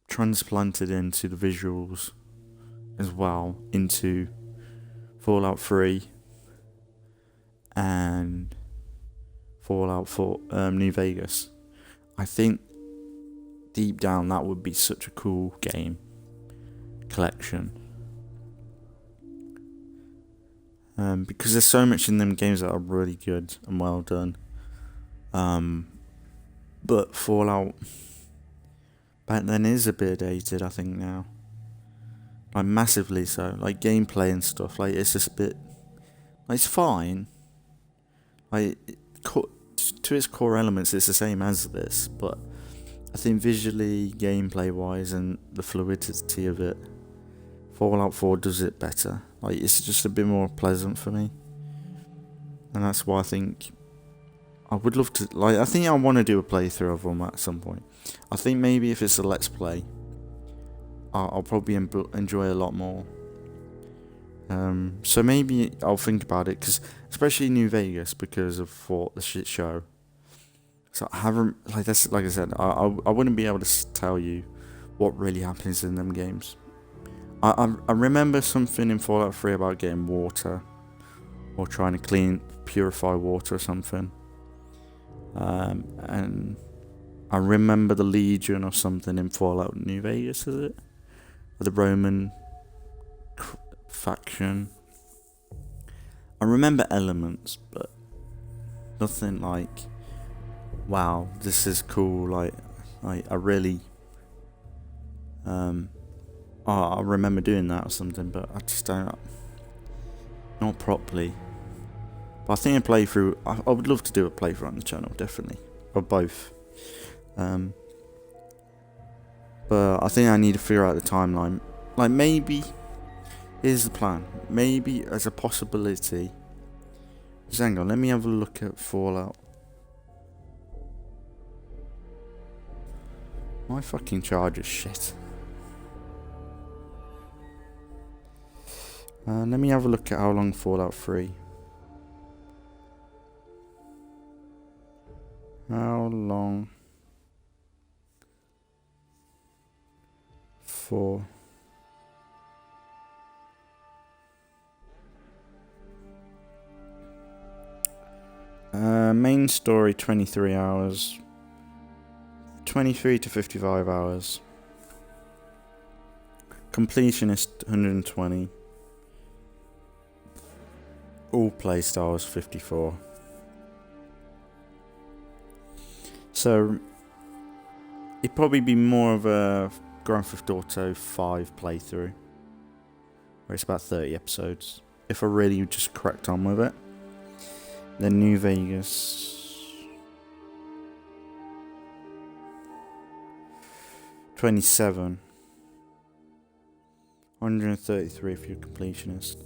transplanted into the visuals as well, into Fallout 3 and Fallout 4 New Vegas. I think deep down that would be such a cool game collection. Because there's so much in them games that are really good and well done. But Fallout back then is a bit dated, I think, now. Like, massively so. Like, gameplay and stuff. Like, it's just a bit... Like, it's fine. Like, to its core elements, it's the same as this. But I think visually, gameplay-wise, and the fluidity of it, Fallout 4 does it better. Like, it's just a bit more pleasant for me. And that's why I think I would love to... Like, I think I want to do a playthrough of them at some point. I think maybe if it's a Let's Play, I'll probably enjoy a lot more. So maybe I'll think about it, because especially New Vegas, because of the shit show. So I haven't, like I said, I wouldn't be able to tell you what really happens in them games. I remember something in Fallout 3 about getting water, or trying to purify water or something. And I remember the Legion or something in Fallout New Vegas, is it? Or the Roman faction. I remember elements, but nothing like, wow, this is cool. Like I really, I remember doing that or something, but I just don't, not properly. But I think a playthrough, I would love to do a playthrough on the channel, definitely, or both. But I think I need to figure out the timeline. Like, maybe, here's the plan. Maybe as a possibility. Just hang on, let me have a look at Fallout. My fucking charger's shit. Let me have a look at how long Fallout 3. How long for main story 23 hours, 23 to 55 hours, completionist 120, all playstyles 54. So it'd probably be more of a Grand Theft Auto 5 playthrough, where it's about 30 episodes. If I really just cracked on with it. Then New Vegas, 27, 133 if you're a completionist.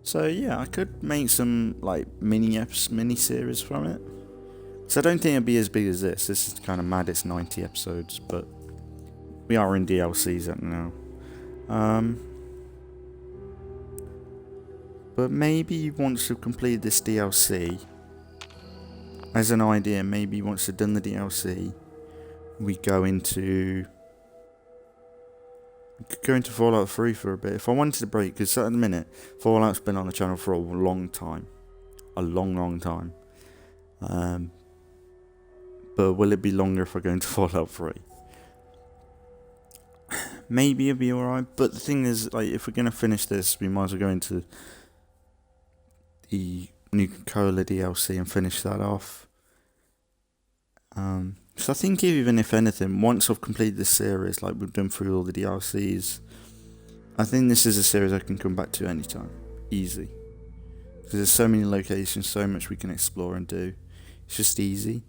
So yeah, I could make some like mini series from it. So I don't think it'd be as big as this. This is kind of mad. It's 90 episodes, but we are in DLCs at now. But maybe once we've completed this DLC, as an idea, maybe once we've done the DLC, we could go into Fallout 3 for a bit. If I wanted to break, because at the minute, Fallout's been on the channel for a long time. A long time. But will it be longer if I go into Fallout 3? Maybe it'll be alright, but the thing is, like, if we're going to finish this, we might as well go into the Nuka-Cola DLC and finish that off. So I think even if anything, once I've completed this series, like we've done through all the DLCs, I think this is a series I can come back to anytime. Easy. Because there's so many locations, so much we can explore and do. It's just easy.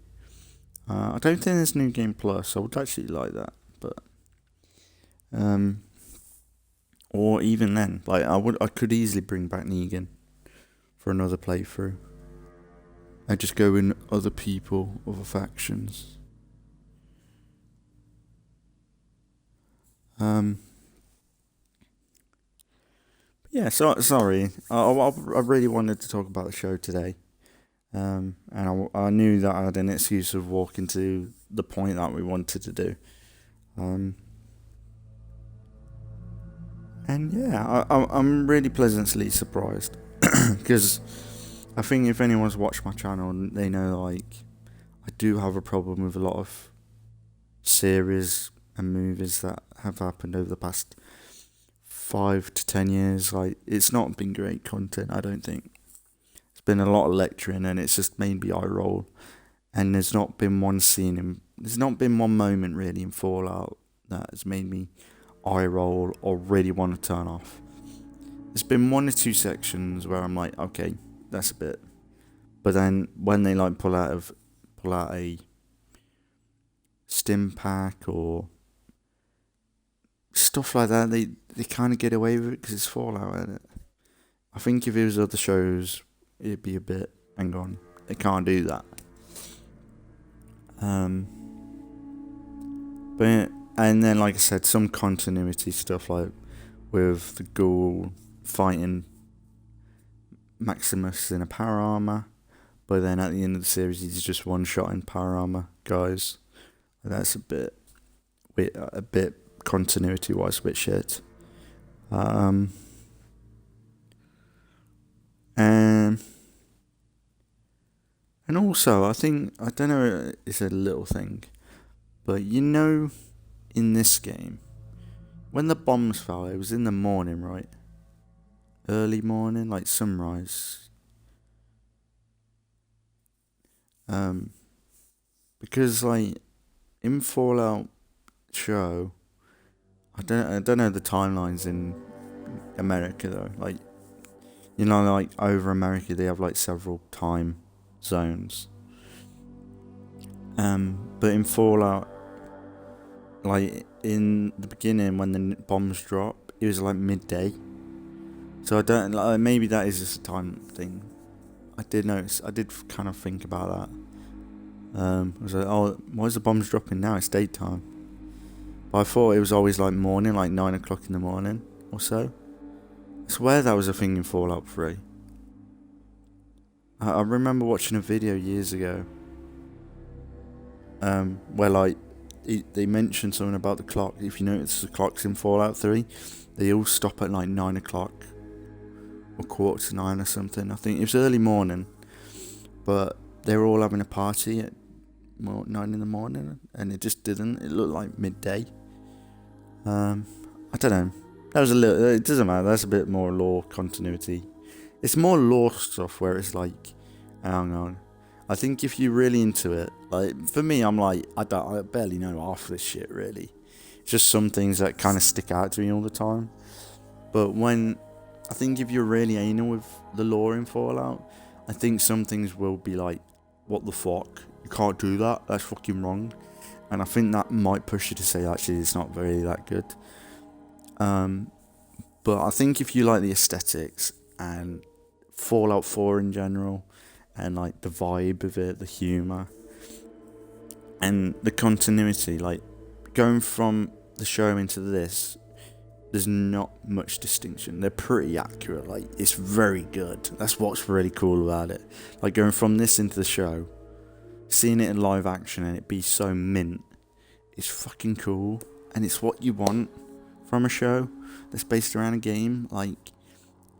I don't think there's New Game Plus. I would actually like that, but or even then, like I could easily bring back Negan for another playthrough. I just go in other people, other factions. Yeah, sorry. I really wanted to talk about the show today. And I knew that I had an excuse of walking to the point that we wanted to do. And yeah, I'm really pleasantly surprised. Because I think if anyone's watched my channel, they know, like, I do have a problem with a lot of series and movies that have happened over the past 5 to 10 years. Like, it's not been great content, I don't think. It's been a lot of lecturing, and it's just made me eye roll. And there's not been one moment really in Fallout that has made me eye roll or really want to turn off. There's been 1 or 2 sections where I'm like, okay, that's a bit. But then when they like pull out a stim pack or stuff like that, they kind of get away with it because it's Fallout, isn't it? I think if it was other shows, it'd be a bit, hang on, they can't do that. But and then, like I said, some continuity stuff, like with the ghoul fighting Maximus in a power armor, but then at the end of the series he's just one shot in power armor, guys. That's a bit continuity wise, a bit shit. And also, I don't know, it's a little thing, but you know, in this game, when the bombs fell, it was in the morning, right? Early morning, like sunrise. Because like in Fallout show, I don't know the timelines in America though. Like, you know, like over America they have like several time zones. But in Fallout, like in the beginning when the bombs drop, it was like midday. So I don't, like, maybe that is just a time thing. I did kind of think about that. I was like, oh, why is the bombs dropping now? It's daytime. But I thought it was always like morning, like 9 o'clock in the morning or so. I swear that was a thing in Fallout 3. I remember watching a video years ago where like they mentioned something about the clock. If you notice the clocks in Fallout 3, they all stop at like 9 o'clock or 8:45 or something. I think it was early morning, but they were all having a party at 9 in the morning, and it just didn't. It looked like midday. I don't know. That was a little. It doesn't matter. That's a bit more lore continuity. It's more lore stuff where it's like, hang on. I think if you're really into it, Like, for me, I'm like, I barely know half of this shit, really. Just some things that kind of stick out to me all the time. But I think if you're really anal with the lore in Fallout, I think some things will be like, what the fuck? You can't do that. That's fucking wrong. And I think that might push you to say, actually, it's not really that good. But I think if you like the aesthetics and Fallout 4 in general, and like the vibe of it, the humour, and the continuity, like going from the show into this, there's not much distinction. They're pretty accurate. Like, it's very good. That's what's really cool about it. Like, going from this into the show, seeing it in live action and it be so mint, is fucking cool. And it's what you want from a show that's based around a game. Like,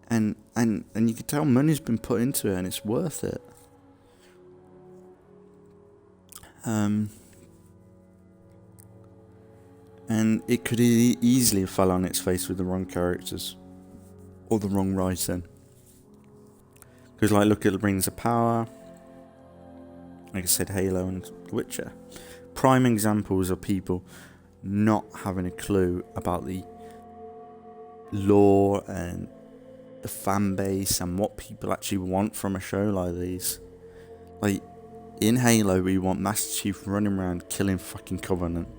and you can tell money's been put into it and it's worth it. And it could easily have fell on its face with the wrong characters or the wrong writing. Because, like, look at the Rings of Power, like I said, Halo and Witcher. Prime examples of people not having a clue about the lore and the fan base and what people actually want from a show like these. Like, in Halo, we want Master Chief running around killing fucking Covenant,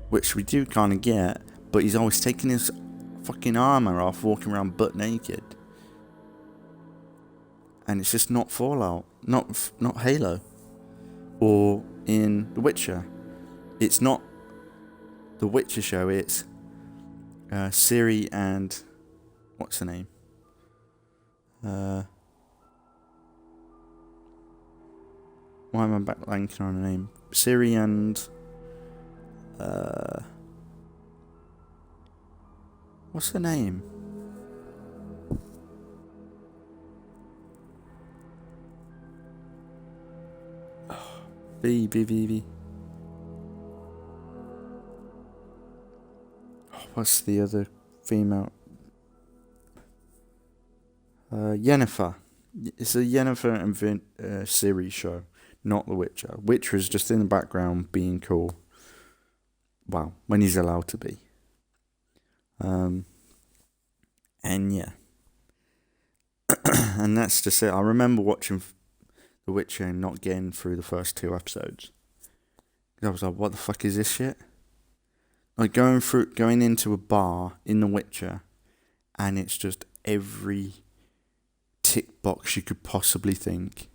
which we do kind of get, but he's always taking his fucking armor off, walking around butt naked. And it's just not Fallout, not Halo. Or in The Witcher, it's not The Witcher show, it's Ciri and what's her name? Why am I blanking on her name? Ciri and what's her name? V. What's the other female? Yennefer. It's a Yennefer and Ciri show, not The Witcher. Witcher is just in the background being cool. Well, when he's allowed to be. And yeah. And that's just it. I remember watching The Witcher and not getting through the first 2 episodes. I was like, what the fuck is this shit? Like going into a bar in The Witcher, and it's just every tick box you could possibly think.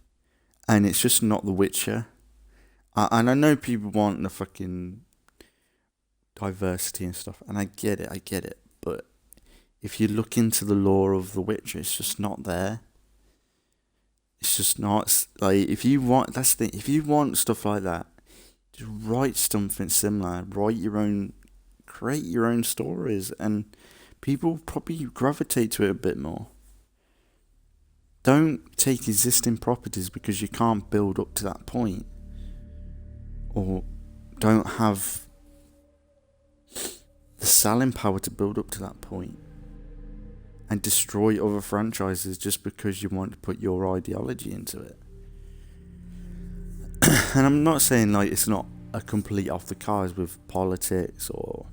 And it's just not The Witcher. And I know people want the fucking diversity and stuff, and I get it, but if you look into the lore of The Witcher, it's just not there. It's just not, like, if you want stuff like that, just write something similar, create your own stories, and people probably gravitate to it a bit more. Don't take existing properties because you can't build up to that point, or don't have the selling power to build up to that point, and destroy other franchises just because you want to put your ideology into it. And I'm not saying like it's not a complete off the cards with politics or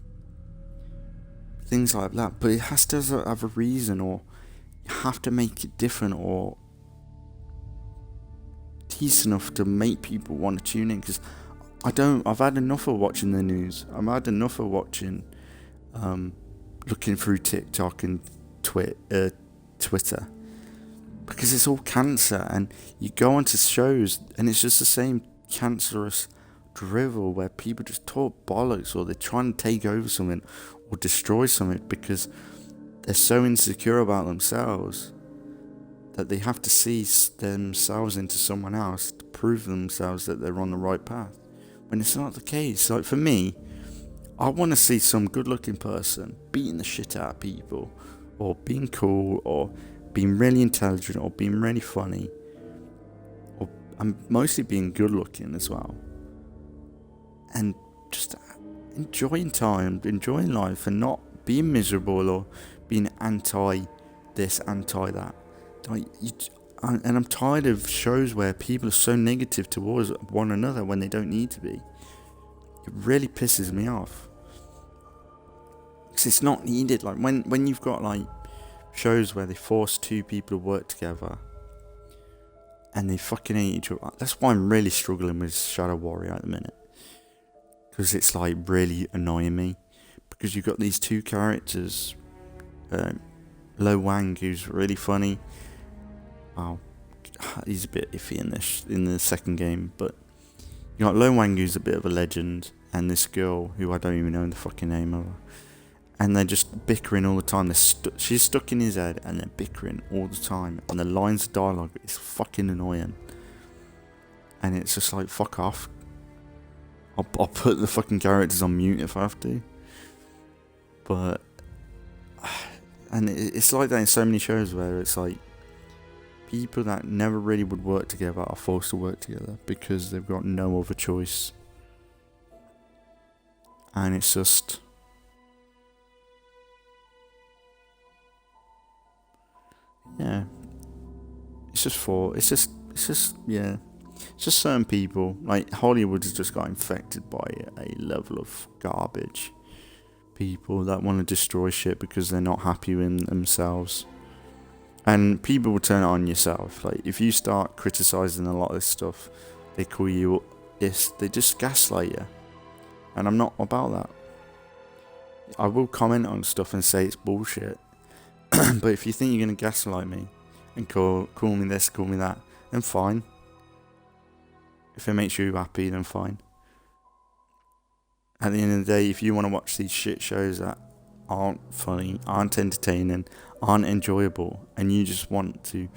things like that, but it has to have a reason, or you have to make it different or decent enough to make people want to tune in. Because I've had enough of watching the news. I've had enough of watching, looking through TikTok and Twitter, because it's all cancer, and you go onto shows and it's just the same cancerous drivel where people just talk bollocks, or they're trying to take over something or destroy something because they're so insecure about themselves that they have to see themselves into someone else to prove themselves that they're on the right path, when it's not the case. Like, for me, I want to see some good looking person beating the shit out of people, or being cool, or being really intelligent, or being really funny, or I'm mostly being good looking as well, and just enjoying time, enjoying life, and not being miserable or being anti this, anti that. and I'm tired of shows where people are so negative towards one another when they don't need to be. It really pisses me off. Because it's not needed. Like, when you've got, like, shows where they force two people to work together and they fucking hate each other. That's why I'm really struggling with Shadow Warrior at the minute. Because it's, like, really annoying me. Because you've got these two characters. Lo Wang, who's really funny. Wow. He's a bit iffy in the second game, but you got Lo Wang, who's a bit of a legend, and this girl who I don't even know the fucking name of her. And they're just bickering all the time. She's stuck in his head, and they're bickering all the time. And the lines of dialogue is fucking annoying. And it's just like, fuck off. I'll put the fucking characters on mute if I have to. But, and it's like that in so many shows where it's like, people that never really would work together are forced to work together because they've got no other choice. And it's just... yeah. It's just certain people. Like, Hollywood has just got infected by a level of garbage. People that want to destroy shit because they're not happy with themselves. And people will turn it on yourself. Like, if you start criticising a lot of this stuff, they call you this. They just gaslight you. And I'm not about that. I will comment on stuff and say it's bullshit. But if you think you're going to gaslight me and call me this, call me that, then fine. If it makes you happy, then fine. At the end of the day, if you want to watch these shit shows that aren't funny, aren't entertaining, aren't enjoyable, and you just want to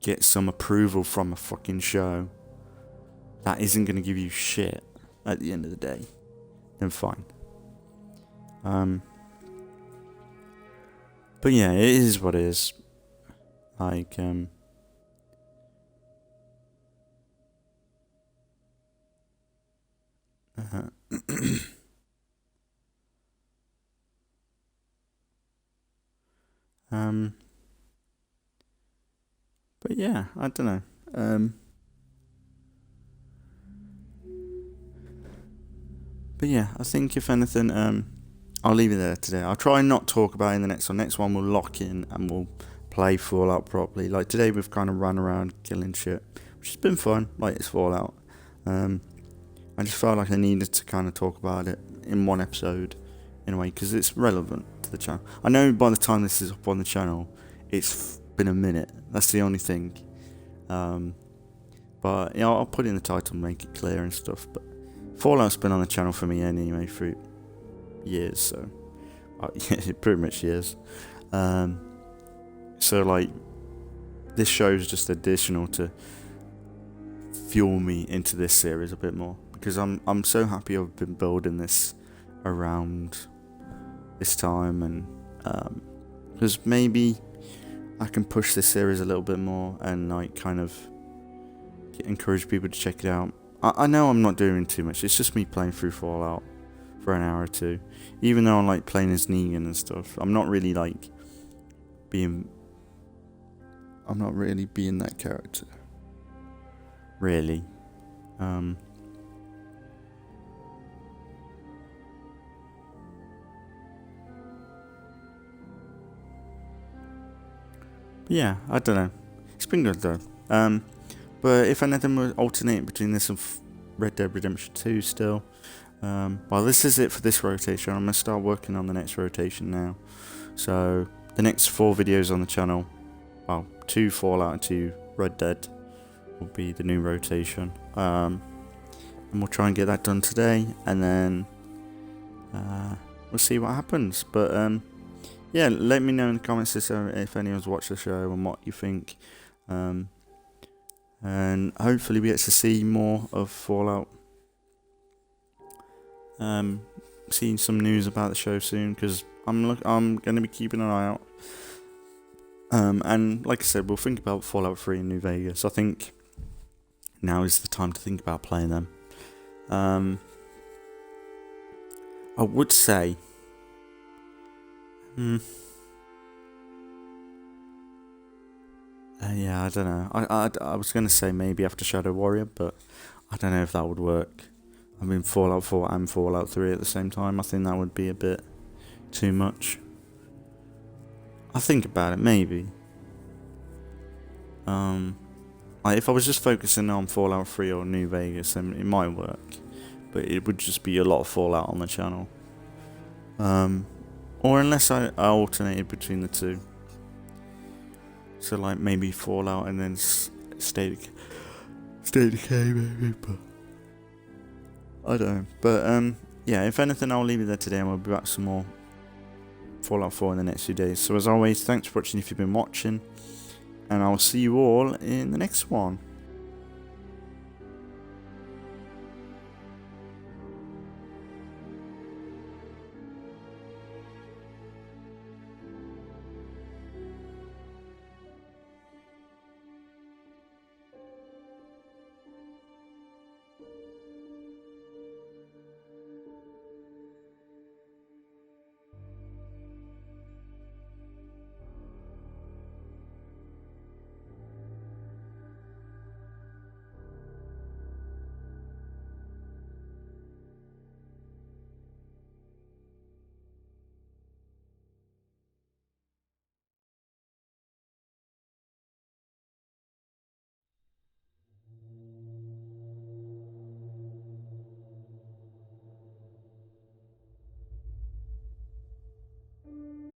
get some approval from a fucking show that isn't going to give you shit at the end of the day, then fine. But yeah, it is what it is. Like, but yeah, I don't know. But yeah, I think if anything, I'll leave it there today. I'll try and not talk about it in the next one. Next one we'll lock in and we'll play Fallout properly. Like, today we've kind of run around killing shit, which has been fun. Like, it's Fallout. I just felt like I needed to kind of talk about it in one episode, in a way, because it's relevant to the channel. I know by the time this is up on the channel, it's been a minute. That's the only thing. But yeah, I'll put it in the title and make it clear and stuff. But Fallout's been on the channel for me anyway for years, so yeah, pretty much years. So like, this show's just additional to fuel me into this series a bit more, because I'm so happy I've been building this around this time, and because maybe I can push this series a little bit more and like kind of encourage people to check it out. I know I'm not doing too much. It's just me playing through Fallout for an hour or two. Even though I'm like playing as Negan and stuff, I'm not really being that character. Really. But yeah, I don't know. It's been good though. But if anything, we're alternating between this and Red Dead Redemption 2 still. Well, this is it for this rotation. I'm going to start working on the next rotation now. So, the next 4 videos on the channel, well, 2 Fallout and 2 Red Dead, will be the new rotation. And we'll try and get that done today, and then we'll see what happens. But yeah, let me know in the comments if anyone's watched the show and what you think. And hopefully we get to see more of Fallout. Seeing some news about the show soon, because I'm going to be keeping an eye out. And like I said, we'll think about Fallout 3 in New Vegas. I think now is the time to think about playing them. I would say, Yeah, I don't know. I was going to say maybe after Shadow Warrior, but I don't know if that would work. I mean, Fallout 4 and Fallout 3 at the same time, I think that would be a bit too much. I'll think about it, maybe. If I was just focusing on Fallout 3 or New Vegas, then it might work. But it would just be a lot of Fallout on the channel. Or unless I alternated between the two. So like maybe Fallout and then State of Decay maybe, but I don't know. But yeah, if anything, I'll leave it there today, and we'll be back some more Fallout 4 in the next few days. So as always, thanks for watching if you've been watching, and I'll see you all in the next one.